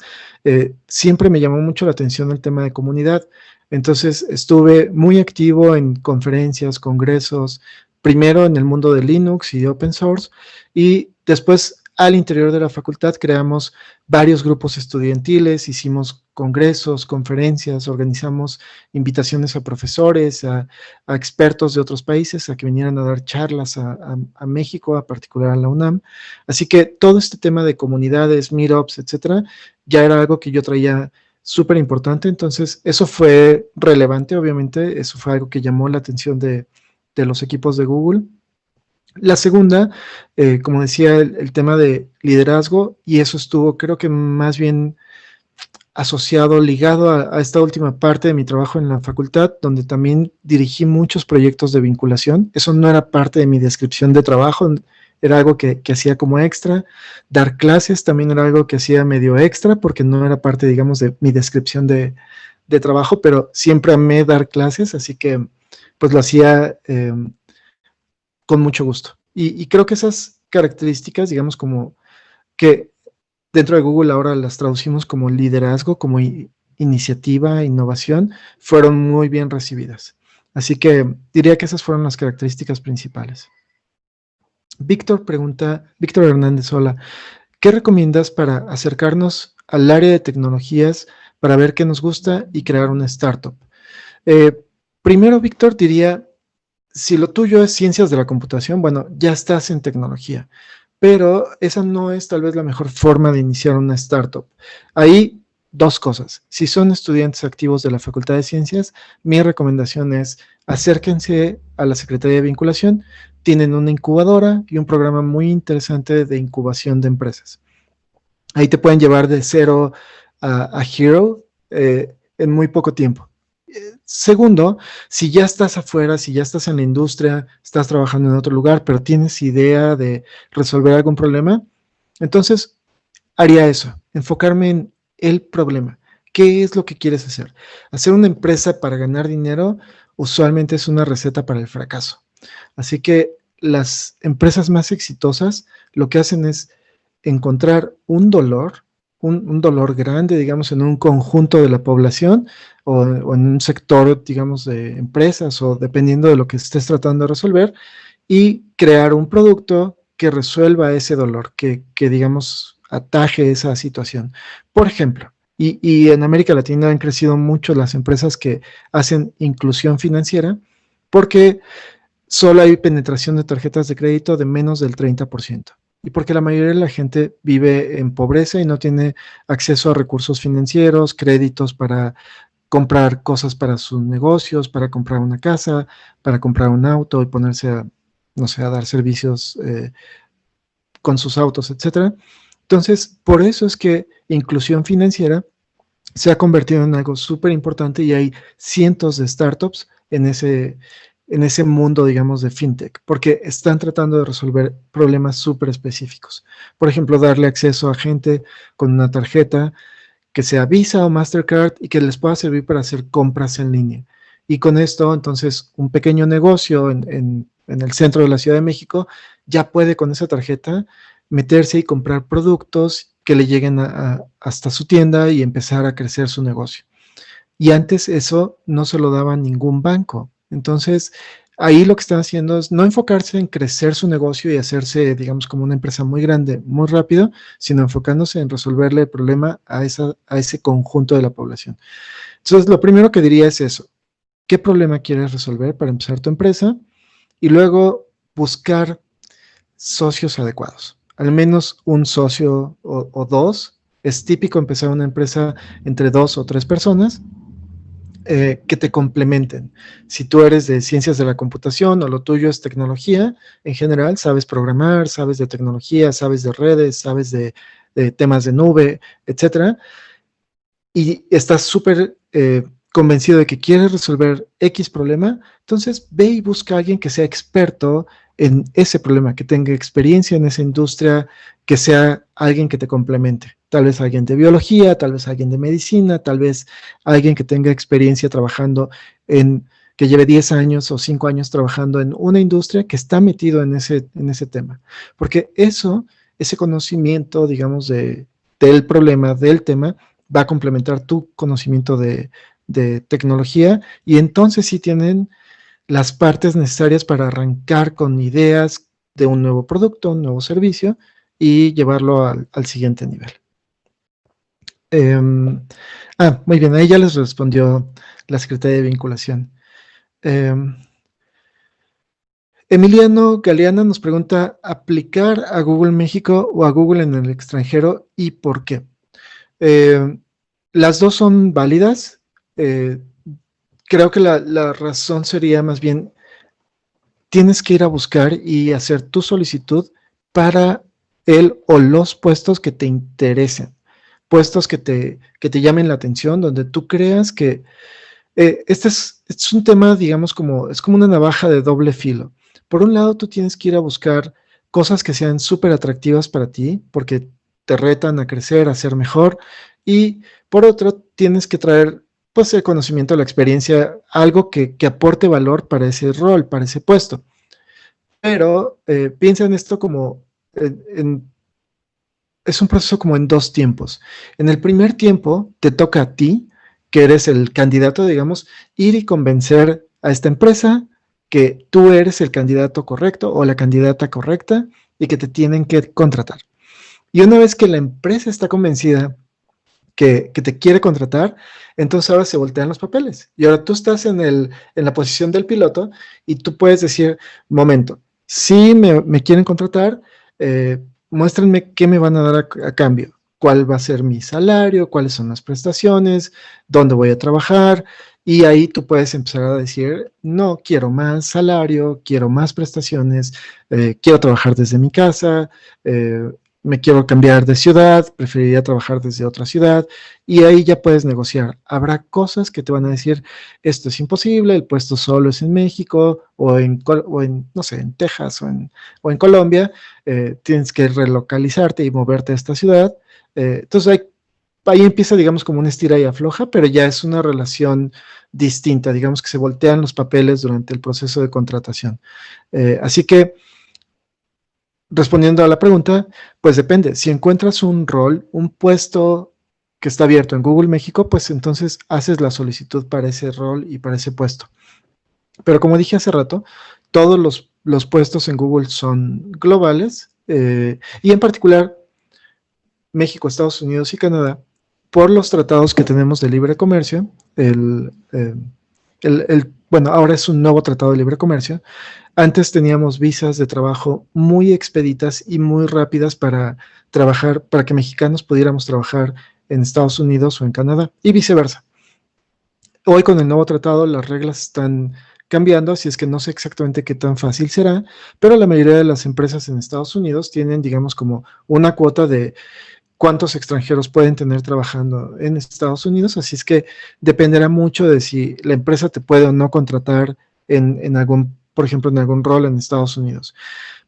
siempre me llamó mucho la atención el tema de comunidad. Entonces estuve muy activo en conferencias, congresos, primero en el mundo de Linux y de open source, y después al interior de la facultad creamos varios grupos estudiantiles, hicimos congresos, conferencias, organizamos invitaciones a profesores, a expertos de otros países, a que vinieran a dar charlas a México, a particular a la UNAM. Así que todo este tema de comunidades, meetups, etcétera, ya era algo que yo traía súper importante. Entonces, eso fue relevante, obviamente, eso fue algo que llamó la atención de los equipos de Google. La segunda, como decía, el tema de liderazgo, y eso estuvo, creo que más bien asociado, ligado a esta última parte de mi trabajo en la facultad, donde también dirigí muchos proyectos de vinculación. Eso no era parte de mi descripción de trabajo, era algo que hacía como extra. Dar clases también era algo que hacía medio extra, porque no era parte, digamos, de mi descripción de trabajo, pero siempre amé dar clases, así que pues lo hacía con mucho gusto. Y creo que esas características, digamos, como que dentro de Google ahora las traducimos como liderazgo, como iniciativa, innovación, fueron muy bien recibidas. Así que diría que esas fueron las características principales. Víctor pregunta, Víctor Hernández, hola, ¿qué recomiendas para acercarnos al área de tecnologías para ver qué nos gusta y crear una startup? Primero, Víctor, diría, si lo tuyo es ciencias de la computación, bueno, ya estás en tecnología, pero esa no es tal vez la mejor forma de iniciar una startup. Ahí, dos cosas. Si son estudiantes activos de la Facultad de Ciencias, mi recomendación es acérquense a la Secretaría de Vinculación. Tienen una incubadora y un programa muy interesante de incubación de empresas. Ahí te pueden llevar de cero a Hero en muy poco tiempo. Segundo, si ya estás afuera, si ya estás en la industria, estás trabajando en otro lugar, pero tienes idea de resolver algún problema, entonces haría eso, enfocarme en el problema. ¿Qué es lo que quieres hacer? Hacer una empresa para ganar dinero usualmente es una receta para el fracaso. Así que las empresas más exitosas lo que hacen es encontrar un dolor, un dolor grande, digamos, en un conjunto de la población o en un sector, digamos, de empresas o dependiendo de lo que estés tratando de resolver, y crear un producto que resuelva ese dolor, que digamos, ataje esa situación. Por ejemplo, y en América Latina han crecido mucho las empresas que hacen inclusión financiera porque solo hay penetración de tarjetas de crédito de menos del 30%. Y porque la mayoría de la gente vive en pobreza y no tiene acceso a recursos financieros, créditos para comprar cosas para sus negocios, para comprar una casa, para comprar un auto y ponerse a, no sé, a dar servicios con sus autos, etcétera. Entonces, por eso es que inclusión financiera se ha convertido en algo súper importante y hay cientos de startups en ese mundo, digamos, de fintech, porque están tratando de resolver problemas súper específicos. Por ejemplo, darle acceso a gente con una tarjeta que sea Visa o Mastercard y que les pueda servir para hacer compras en línea. Y con esto, entonces, un pequeño negocio en el centro de la Ciudad de México ya puede con esa tarjeta meterse y comprar productos que le lleguen hasta su tienda y empezar a crecer su negocio. Y antes eso no se lo daba ningún banco. Entonces, ahí lo que están haciendo es no enfocarse en crecer su negocio y hacerse, digamos, como una empresa muy grande, muy rápido, sino enfocándose en resolverle el problema a ese conjunto de la población. Entonces, lo primero que diría es eso. ¿Qué problema quieres resolver para empezar tu empresa? Y luego buscar socios adecuados. Al menos un socio o dos. Es típico empezar una empresa entre 2 o 3 personas. Que te complementen. Si tú eres de ciencias de la computación o lo tuyo es tecnología, en general sabes programar, sabes de tecnología, sabes de redes, sabes de temas de nube, etcétera, y estás súper convencido de que quieres resolver X problema, entonces ve y busca a alguien que sea experto en ese problema, que tenga experiencia en esa industria, que sea alguien que te complemente. Tal vez alguien de biología, tal vez alguien de medicina, tal vez alguien que tenga experiencia trabajando en que lleve 10 años o 5 años trabajando en una industria que está metido en ese tema. Porque ese conocimiento, digamos, del problema, del tema, va a complementar tu conocimiento de tecnología, y entonces sí tienen las partes necesarias para arrancar con ideas de un nuevo producto, un nuevo servicio, y llevarlo al siguiente nivel. Muy bien, ahí ya les respondió la Secretaría de Vinculación. Emiliano Galeana nos pregunta, ¿aplicar a Google México o a Google en el extranjero y por qué? Las dos son válidas. Creo que la razón sería más bien, tienes que ir a buscar y hacer tu solicitud para el o los puestos que te interesen, puestos que te llamen la atención, donde tú creas que este es un tema, digamos, es como una navaja de doble filo. Por un lado, tú tienes que ir a buscar cosas que sean súper atractivas para ti, porque te retan a crecer, a ser mejor, y por otro, tienes que traer pues el conocimiento, la experiencia, algo que aporte valor para ese rol, para ese puesto. Pero piensa en esto como es un proceso como en dos tiempos. En el primer tiempo te toca a ti, que eres el candidato, digamos, ir y convencer a esta empresa que tú eres el candidato correcto o la candidata correcta y que te tienen que contratar. Y una vez que la empresa está convencida que te quiere contratar, entonces ahora se voltean los papeles. Y ahora tú estás en la posición del piloto y tú puedes decir, momento, si me quieren contratar, muéstrenme qué me van a dar a cambio. ¿Cuál va a ser mi salario? ¿Cuáles son las prestaciones? ¿Dónde voy a trabajar? Y ahí tú puedes empezar a decir, no, quiero más salario, quiero más prestaciones, quiero trabajar desde mi casa, me quiero cambiar de ciudad, preferiría trabajar desde otra ciudad, y ahí ya puedes negociar. Habrá cosas que te van a decir, esto es imposible, el puesto solo es en México, o en no sé, en Texas o en Colombia, tienes que relocalizarte y moverte a esta ciudad. Entonces ahí empieza, digamos, como una estira y afloja, pero ya es una relación distinta, digamos que se voltean los papeles durante el proceso de contratación. Así que, respondiendo a la pregunta, pues depende. Si encuentras un rol, un puesto que está abierto en Google México, pues entonces haces la solicitud para ese rol y para ese puesto. Pero como dije hace rato, todos los puestos en Google son globales, y en particular México, Estados Unidos y Canadá, por los tratados que tenemos de libre comercio, bueno, ahora es un nuevo tratado de libre comercio. Antes teníamos visas de trabajo muy expeditas y muy rápidas para trabajar, para que mexicanos pudiéramos trabajar en Estados Unidos o en Canadá y viceversa. Hoy con el nuevo tratado las reglas están cambiando, así es que no sé exactamente qué tan fácil será, pero la mayoría de las empresas en Estados Unidos tienen, digamos, como una cuota de cuántos extranjeros pueden tener trabajando en Estados Unidos, así es que dependerá mucho de si la empresa te puede o no contratar en algún, por ejemplo, en algún rol en Estados Unidos.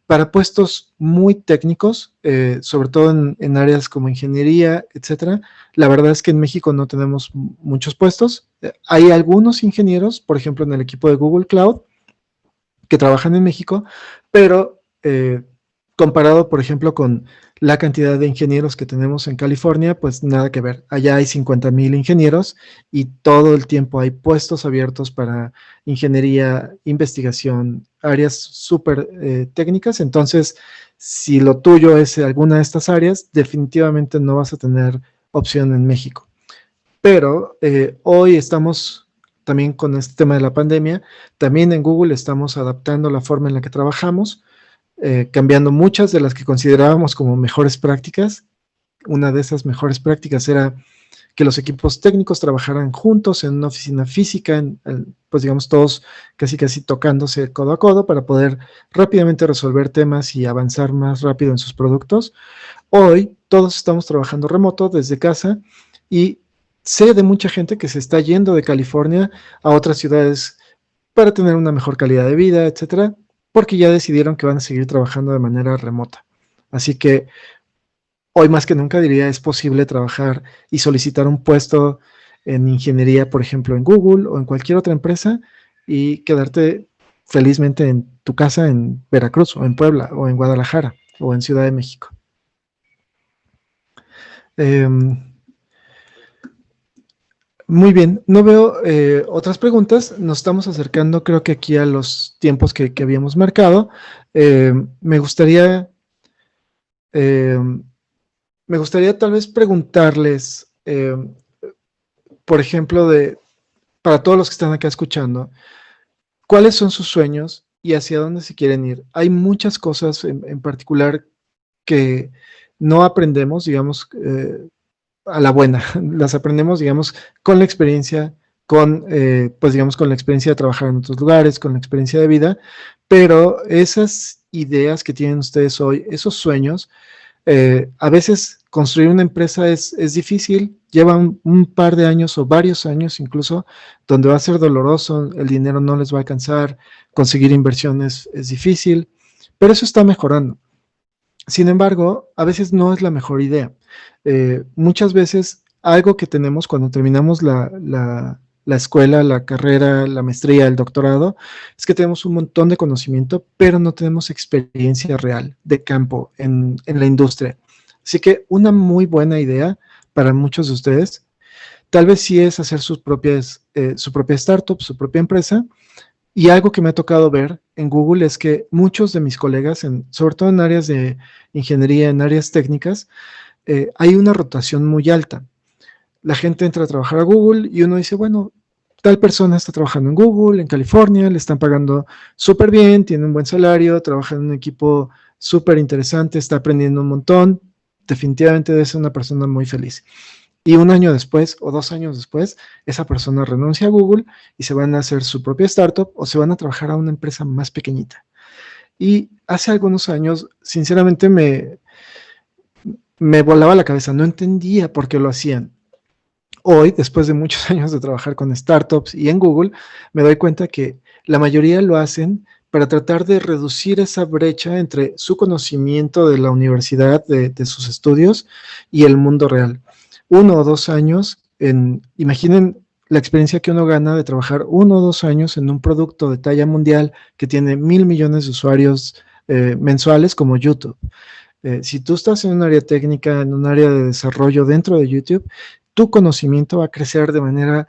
Para puestos muy técnicos, sobre todo en áreas como ingeniería, etcétera, la verdad es que en México no tenemos muchos puestos. Hay algunos ingenieros, por ejemplo, en el equipo de Google Cloud, que trabajan en México, pero comparado, por ejemplo, con la cantidad de ingenieros que tenemos en California, pues nada que ver. Allá hay 50,000 ingenieros y todo el tiempo hay puestos abiertos para ingeniería, investigación, áreas súper técnicas. Entonces, si lo tuyo es alguna de estas áreas, definitivamente no vas a tener opción en México. Pero hoy estamos también con este tema de la pandemia, también en Google estamos adaptando la forma en la que trabajamos, cambiando muchas de las que considerábamos como mejores prácticas. Una de esas mejores prácticas era que los equipos técnicos trabajaran juntos en una oficina física, pues digamos todos casi tocándose codo a codo para poder rápidamente resolver temas y avanzar más rápido en sus productos. Hoy todos estamos trabajando remoto desde casa y sé de mucha gente que se está yendo de California a otras ciudades para tener una mejor calidad de vida, etcétera, porque ya decidieron que van a seguir trabajando de manera remota. Así que hoy más que nunca diría es posible trabajar y solicitar un puesto en ingeniería, por ejemplo, en Google o en cualquier otra empresa, y quedarte felizmente en tu casa en Veracruz o en Puebla o en Guadalajara o en Ciudad de México. Muy bien, no veo otras preguntas, nos estamos acercando creo que aquí a los tiempos que habíamos marcado. Me gustaría tal vez preguntarles, por ejemplo, para todos los que están acá escuchando, ¿cuáles son sus sueños y hacia dónde se quieren ir? Hay muchas cosas en particular que no aprendemos, digamos, a la buena, las aprendemos, digamos, con la experiencia, pues digamos, con la experiencia de trabajar en otros lugares, con la experiencia de vida, pero esas ideas que tienen ustedes hoy, esos sueños, a veces construir una empresa es difícil, lleva un par de años o varios años incluso, donde va a ser doloroso, el dinero no les va a alcanzar, conseguir inversiones es difícil, pero eso está mejorando. Sin embargo, a veces no es la mejor idea. Muchas veces algo que tenemos cuando terminamos la escuela, la carrera, la maestría, el doctorado, es que tenemos un montón de conocimiento, pero no tenemos experiencia real de campo en la industria. Así que una muy buena idea para muchos de ustedes, tal vez sí es hacer su propia startup, su propia empresa. Y algo que me ha tocado ver en Google es que muchos de mis colegas, sobre todo en áreas de ingeniería, en áreas técnicas, hay una rotación muy alta. La gente entra a trabajar a Google y uno dice, bueno, tal persona está trabajando en Google, en California, le están pagando súper bien, tiene un buen salario, trabaja en un equipo súper interesante, está aprendiendo un montón, definitivamente debe ser una persona muy feliz. Y un año después o 2 años después, esa persona renuncia a Google y se van a hacer su propia startup o se van a trabajar a una empresa más pequeñita. Y hace algunos años, sinceramente, me volaba la cabeza, no entendía por qué lo hacían. Hoy, después de muchos años de trabajar con startups y en Google, me doy cuenta que la mayoría lo hacen para tratar de reducir esa brecha entre su conocimiento de la universidad, de sus estudios y el mundo real. 1 o 2 años, imaginen la experiencia que uno gana de trabajar 1 o 2 años en un producto de talla mundial que tiene 1,000 millones de usuarios mensuales como YouTube. Si tú estás en un área técnica, en un área de desarrollo dentro de YouTube, tu conocimiento va a crecer de manera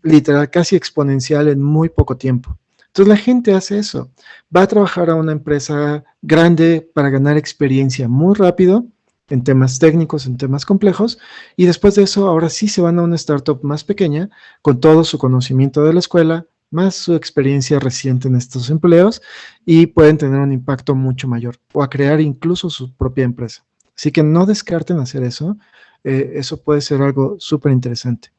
literal, casi exponencial en muy poco tiempo. Entonces la gente hace eso, va a trabajar a una empresa grande para ganar experiencia muy rápido en temas técnicos, en temas complejos, y después de eso ahora sí se van a una startup más pequeña con todo su conocimiento de la escuela, más su experiencia reciente en estos empleos, y pueden tener un impacto mucho mayor, o a crear incluso su propia empresa. Así que no descarten hacer eso, eso puede ser algo súper interesante.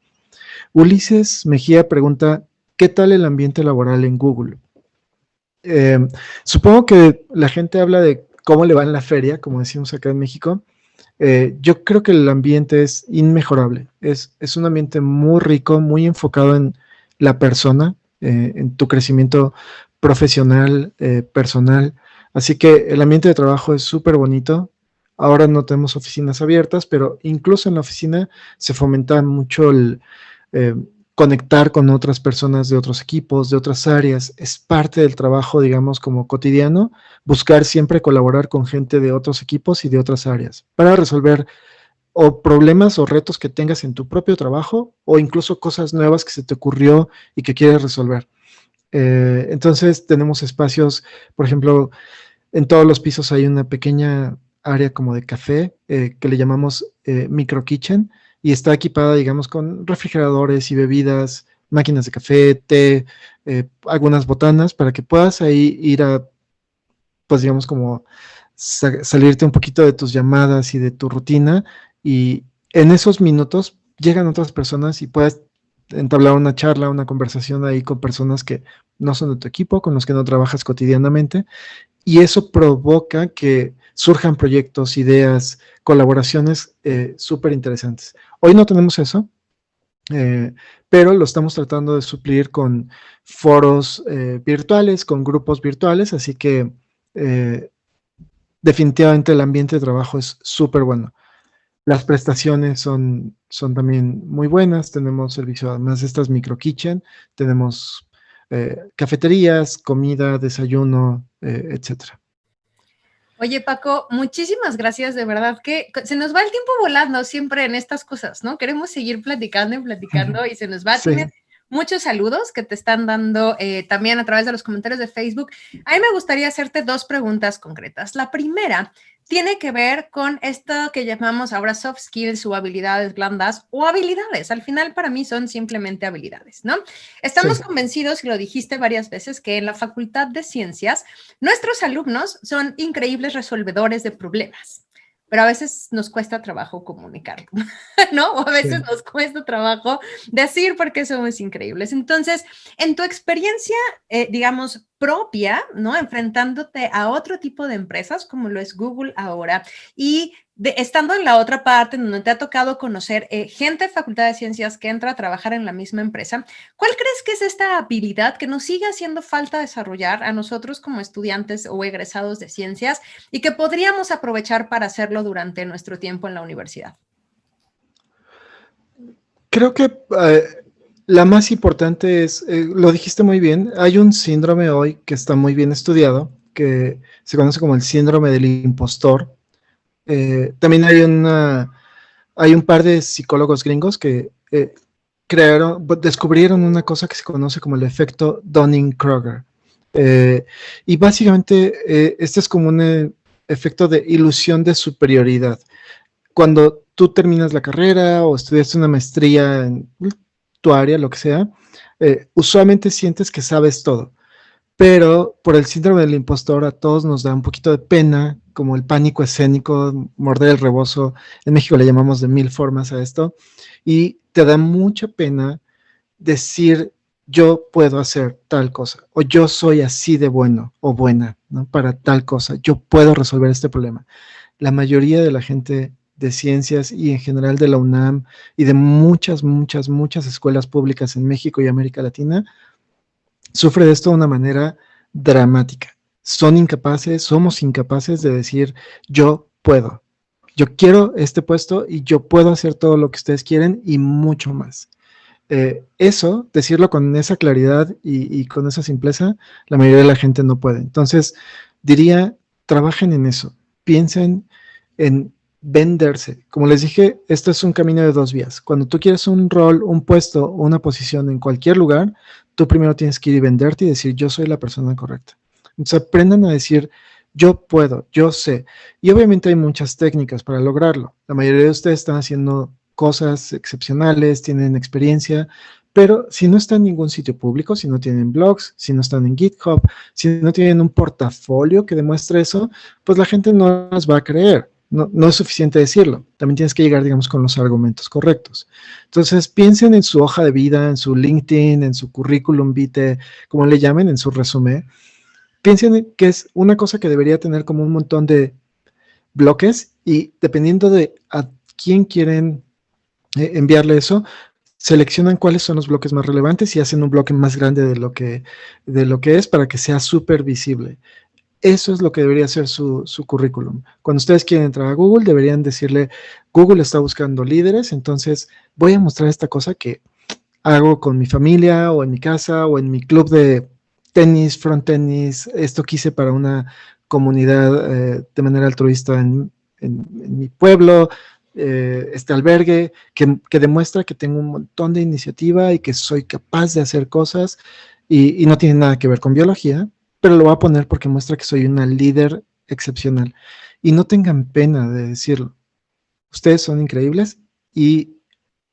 Ulises Mejía pregunta, ¿qué tal el ambiente laboral en Google? Supongo que la gente habla de cómo le va en la feria, como decimos acá en México. Yo creo que el ambiente es inmejorable. Es un ambiente muy rico, muy enfocado en la persona, en tu crecimiento profesional, personal. Así que el ambiente de trabajo es súper bonito. Ahora no tenemos oficinas abiertas, pero incluso en la oficina se fomenta mucho el conectar con otras personas de otros equipos, de otras áreas. Es parte del trabajo, digamos, como cotidiano, buscar siempre colaborar con gente de otros equipos y de otras áreas para resolver o problemas o retos que tengas en tu propio trabajo o incluso cosas nuevas que se te ocurrió y que quieres resolver. Entonces tenemos espacios, por ejemplo, en todos los pisos hay una pequeña área como de café que le llamamos micro kitchen y está equipada, digamos, con refrigeradores y bebidas, máquinas de café, té, algunas botanas para que puedas ahí ir a, pues digamos, como salirte un poquito de tus llamadas y de tu rutina y en esos minutos llegan otras personas y puedes entablar una charla, una conversación ahí con personas que no son de tu equipo, con los que no trabajas cotidianamente y eso provoca que surjan proyectos, ideas, colaboraciones súper interesantes. Hoy no tenemos eso, pero lo estamos tratando de suplir con foros virtuales, con grupos virtuales, así que definitivamente el ambiente de trabajo es súper bueno. Las prestaciones son también muy buenas, tenemos servicio además de estas micro kitchen, tenemos cafeterías, comida, desayuno, etcétera. Oye, Paco, muchísimas gracias, de verdad que se nos va el tiempo volando siempre en estas cosas, ¿no? Queremos seguir platicando y platicando y se nos va. Sí. Tienes muchos saludos que te están dando también a través de los comentarios de Facebook. A mí me gustaría hacerte dos preguntas concretas. La primera tiene que ver con esto que llamamos ahora soft skills o habilidades blandas o habilidades. Al final para mí son simplemente habilidades, ¿no? Estamos Sí. convencidos, y lo dijiste varias veces, que en la Facultad de Ciencias nuestros alumnos son increíbles resolvedores de problemas, pero a veces nos cuesta trabajo comunicarlo, ¿no? O a veces Sí. nos cuesta trabajo decir por qué somos increíbles. Entonces, en tu experiencia, digamos, propia, ¿no? Enfrentándote a otro tipo de empresas como lo es Google ahora y estando en la otra parte en donde te ha tocado conocer gente de Facultad de Ciencias que entra a trabajar en la misma empresa, ¿cuál crees que es esta habilidad que nos sigue haciendo falta desarrollar a nosotros como estudiantes o egresados de ciencias y que podríamos aprovechar para hacerlo durante nuestro tiempo en la universidad? Creo que la más importante es, lo dijiste muy bien, hay un síndrome hoy que está muy bien estudiado, que se conoce como el síndrome del impostor. También hay un par de psicólogos gringos que descubrieron una cosa que se conoce como el efecto Dunning-Kruger. Y básicamente este es como un efecto de ilusión de superioridad. Cuando tú terminas la carrera o estudiaste una maestría en tu área, lo que sea, usualmente sientes que sabes todo, pero por el síndrome del impostor a todos nos da un poquito de pena, como el pánico escénico, morder el rebozo. En México le llamamos de mil formas a esto, y te da mucha pena decir yo puedo hacer tal cosa, o yo soy así de bueno o buena, ¿no? Para tal cosa, yo puedo resolver este problema. La mayoría de la gente de ciencias y en general de la UNAM y de muchas escuelas públicas en México y América Latina sufre de esto de una manera dramática. Somos incapaces de decir yo puedo, yo quiero este puesto y yo puedo hacer todo lo que ustedes quieren y mucho más. Eso, decirlo con esa claridad y con esa simpleza, la mayoría de la gente no puede. Entonces, diría, trabajen en eso, piensen en venderse. Como les dije, esto es un camino de dos vías. Cuando tú quieres un rol, un puesto o una posición en cualquier lugar, tú primero tienes que ir y venderte y decir, yo soy la persona correcta. Entonces, aprendan a decir, yo puedo, yo sé. Y obviamente hay muchas técnicas para lograrlo. La mayoría de ustedes están haciendo cosas excepcionales, tienen experiencia, pero si no están en ningún sitio público, si no tienen blogs, si no están en GitHub, si no tienen un portafolio que demuestre eso, pues la gente no las va a creer. No, no es suficiente decirlo. También tienes que llegar, digamos, con los argumentos correctos. Entonces, piensen en su hoja de vida, en su LinkedIn, en su currículum vitae, como le llamen, en su resumen. Piensen que es una cosa que debería tener como un montón de bloques y dependiendo de a quién quieren enviarle eso, seleccionan cuáles son los bloques más relevantes y hacen un bloque más grande de lo que es para que sea súper visible. Eso es lo que debería ser su currículum. Cuando ustedes quieren entrar a Google, deberían decirle, Google está buscando líderes, entonces voy a mostrar esta cosa que hago con mi familia o en mi casa o en mi club de tenis, front tenis, esto que hice para una comunidad de manera altruista en mi pueblo, este albergue, que demuestra que tengo un montón de iniciativa y que soy capaz de hacer cosas y no tiene nada que ver con biología, pero lo voy a poner porque muestra que soy una líder excepcional. Y no tengan pena de decirlo. Ustedes son increíbles y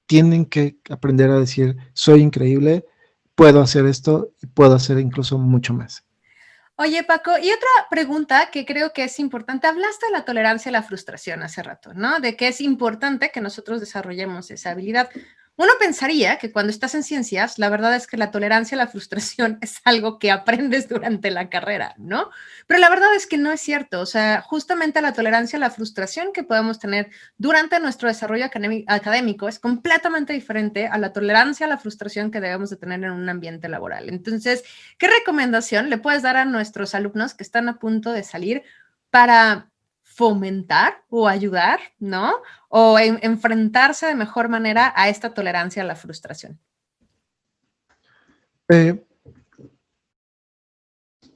tienen que aprender a decir, soy increíble, puedo hacer esto y puedo hacer incluso mucho más. Oye, Paco, y otra pregunta que creo que es importante. Hablaste de la tolerancia a la frustración hace rato, ¿no? De que es importante que nosotros desarrollemos esa habilidad. Uno pensaría que cuando estás en ciencias, la verdad es que la tolerancia a la frustración es algo que aprendes durante la carrera, ¿no? Pero la verdad es que no es cierto. O sea, justamente la tolerancia a la frustración que podemos tener durante nuestro desarrollo académico es completamente diferente a la tolerancia a la frustración que debemos de tener en un ambiente laboral. Entonces, ¿qué recomendación le puedes dar a nuestros alumnos que están a punto de salir para fomentar o ayudar, ¿no? O enfrentarse de mejor manera a esta tolerancia a la frustración? Eh,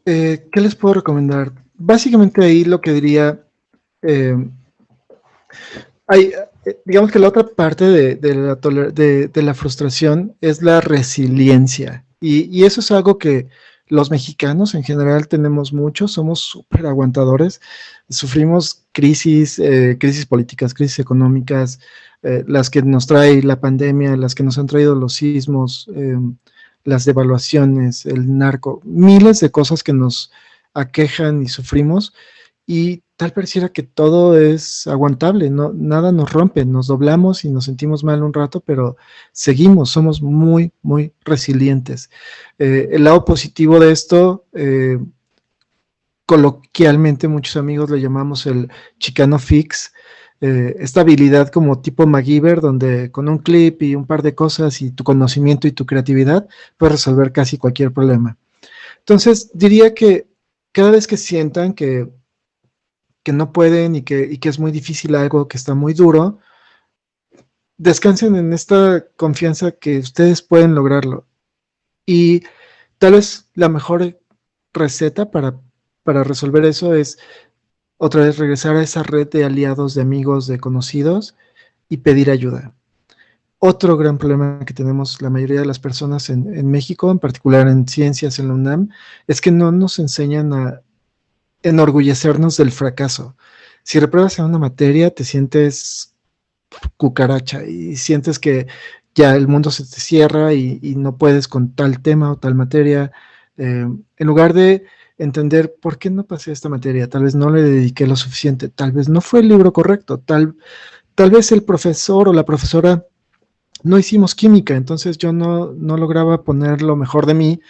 ¿Qué les puedo recomendar? Básicamente ahí lo que diría, eh, digamos que la otra parte de la frustración es la resiliencia. Y eso es algo que los mexicanos en general tenemos mucho, somos súper aguantadores, sufrimos crisis políticas, crisis económicas, las que nos trae la pandemia, las que nos han traído los sismos, las devaluaciones, el narco, miles de cosas que nos aquejan y sufrimos, y tal pareciera que todo es aguantable, no, nada nos rompe, nos doblamos y nos sentimos mal un rato, pero seguimos, somos muy, muy resilientes. El lado positivo de esto, coloquialmente muchos amigos le llamamos el Chicano Fix, esta habilidad como tipo MacGyver, donde con un clip y un par de cosas y tu conocimiento y tu creatividad puedes resolver casi cualquier problema. Entonces, diría que cada vez que sientan que no pueden y que es muy difícil algo, que está muy duro, descansen en esta confianza que ustedes pueden lograrlo. Y tal vez la mejor receta para resolver eso es otra vez regresar a esa red de aliados, de amigos, de conocidos y pedir ayuda. Otro gran problema que tenemos la mayoría de las personas en México, en particular en ciencias en la UNAM, es que no nos enseñan a enorgullecernos del fracaso. Si repruebas en una materia, te sientes cucaracha y sientes que ya el mundo se te cierra y no puedes con tal tema o tal materia. En lugar de entender por qué no pasé esta materia, tal vez no le dediqué lo suficiente, tal vez no fue el libro correcto, tal vez el profesor o la profesora no hicimos química, entonces yo no lograba poner lo mejor de mí,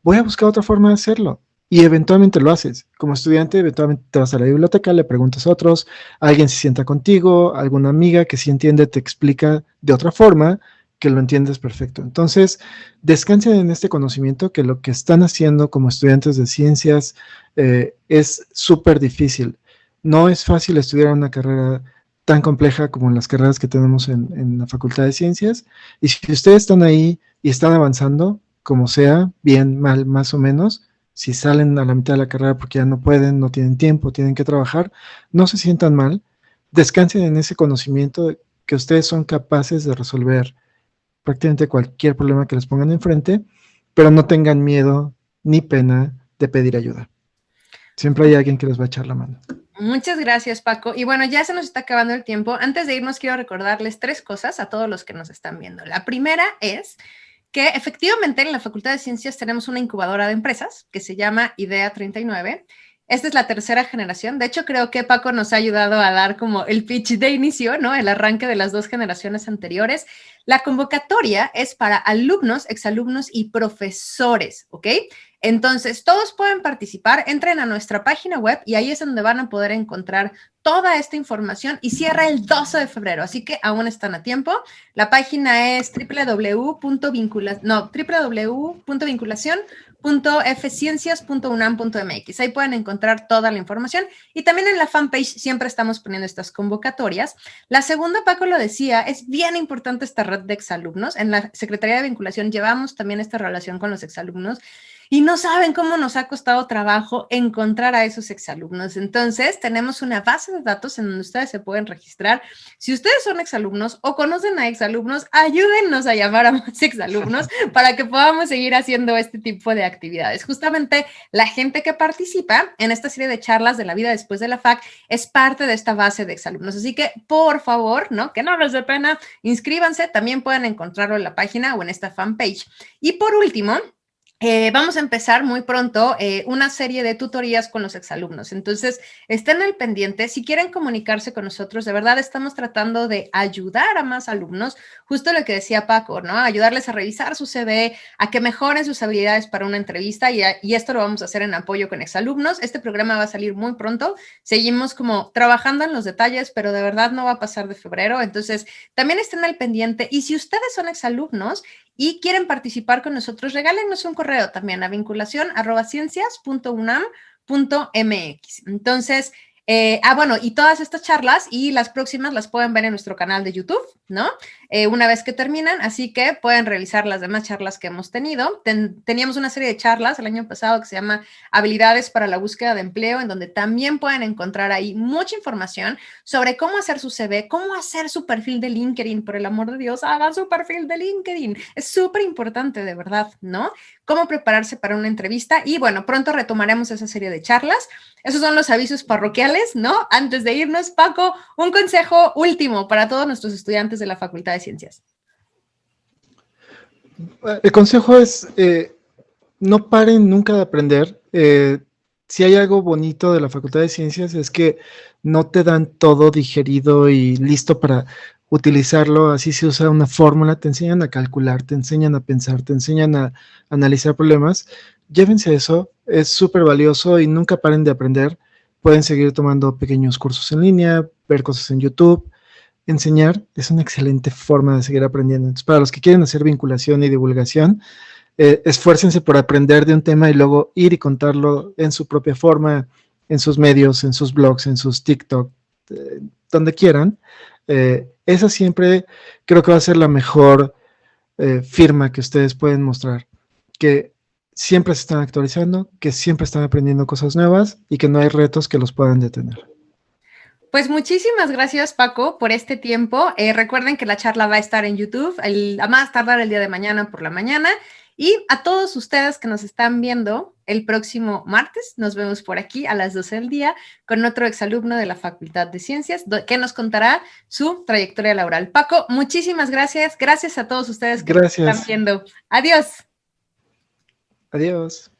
voy a buscar otra forma de hacerlo. Y eventualmente lo haces. Como estudiante, eventualmente te vas a la biblioteca, le preguntas a otros, alguien se sienta contigo, alguna amiga que sí entiende te explica de otra forma que lo entiendes perfecto. Entonces, descansen en este conocimiento que lo que están haciendo como estudiantes de ciencias es súper difícil. No es fácil estudiar una carrera tan compleja como las carreras que tenemos en la Facultad de Ciencias. Y si ustedes están ahí y están avanzando, como sea, bien, mal, más o menos, si salen a la mitad de la carrera porque ya no pueden, no tienen tiempo, tienen que trabajar, no se sientan mal, descansen en ese conocimiento de que ustedes son capaces de resolver prácticamente cualquier problema que les pongan enfrente, pero no tengan miedo ni pena de pedir ayuda. Siempre hay alguien que les va a echar la mano. Muchas gracias, Paco. Y bueno, ya se nos está acabando el tiempo. Antes de irnos, quiero recordarles 3 cosas a todos los que nos están viendo. La primera es que efectivamente en la Facultad de Ciencias tenemos una incubadora de empresas que se llama IDEA 39. Esta es la tercera generación. De hecho, creo que Paco nos ha ayudado a dar como el pitch de inicio, ¿no? El arranque de las 2 generaciones anteriores. La convocatoria es para alumnos, exalumnos y profesores, ¿ok? Entonces, todos pueden participar, entren a nuestra página web y ahí es donde van a poder encontrar toda esta información y cierra el 12 de febrero, así que aún están a tiempo. La página es www.vinculacion.fciencias.unam.mx. Ahí pueden encontrar toda la información y también en la fanpage siempre estamos poniendo estas convocatorias. La segunda, Paco lo decía, es bien importante esta red de exalumnos. En la Secretaría de Vinculación llevamos también esta relación con los exalumnos y no saben cómo nos ha costado trabajo encontrar a esos exalumnos. Entonces, tenemos una base de datos en donde ustedes se pueden registrar. Si ustedes son exalumnos o conocen a exalumnos, ayúdennos a llamar a más exalumnos para que podamos seguir haciendo este tipo de actividades. Justamente la gente que participa en esta serie de charlas de la vida después de la FAC es parte de esta base de exalumnos. Así que, por favor, ¿no? Que no les dé pena, inscríbanse. También pueden encontrarlo en la página o en esta fanpage. Y por último, vamos a empezar muy pronto una serie de tutorías con los exalumnos. Entonces, estén al pendiente. Si quieren comunicarse con nosotros, de verdad estamos tratando de ayudar a más alumnos, justo lo que decía Paco, ¿no? Ayudarles a revisar su CV, a que mejoren sus habilidades para una entrevista y esto lo vamos a hacer en apoyo con exalumnos. Este programa va a salir muy pronto. Seguimos como trabajando en los detalles, pero de verdad no va a pasar de febrero. Entonces, también estén al pendiente. Y si ustedes son exalumnos y quieren participar con nosotros, regálenos un correo también a vinculación@ciencias.unam.mx. Entonces, Bueno, y todas estas charlas y las próximas las pueden ver en nuestro canal de YouTube, ¿no? Una vez que terminan, así que pueden revisar las demás charlas que hemos tenido. Teníamos una serie de charlas el año pasado que se llama Habilidades para la búsqueda de empleo, en donde también pueden encontrar ahí mucha información sobre cómo hacer su CV, cómo hacer su perfil de LinkedIn, por el amor de Dios, hagan su perfil de LinkedIn. Es súper importante, de verdad, ¿no? Cómo prepararse para una entrevista y bueno, pronto retomaremos esa serie de charlas. Esos son los avisos parroquiales, ¿no? Antes de irnos, Paco, un consejo último para todos nuestros estudiantes de la Facultad de Ciencias. El consejo es, no paren nunca de aprender. Si hay algo bonito de la Facultad de Ciencias es que no te dan todo digerido y listo para utilizarlo. Así se usa una fórmula, te enseñan a calcular, te enseñan a pensar, te enseñan a analizar problemas. Llévense eso, es súper valioso y nunca paren de aprender. Pueden seguir tomando pequeños cursos en línea, ver cosas en YouTube. Enseñar es una excelente forma de seguir aprendiendo. Entonces, para los que quieren hacer vinculación y divulgación, esfuércense por aprender de un tema y luego ir y contarlo en su propia forma, en sus medios, en sus blogs, en sus TikTok, donde quieran. Esa siempre creo que va a ser la mejor firma que ustedes pueden mostrar, que siempre se están actualizando, que siempre están aprendiendo cosas nuevas y que no hay retos que los puedan detener. Pues muchísimas gracias, Paco, por este tiempo. Recuerden que la charla va a estar en YouTube, a más tardar el día de mañana por la mañana. Y a todos ustedes que nos están viendo el próximo martes, nos vemos por aquí a las 12 del día con otro exalumno de la Facultad de Ciencias que nos contará su trayectoria laboral. Paco, muchísimas gracias. Gracias a todos ustedes que nos están viendo. Adiós. Adiós.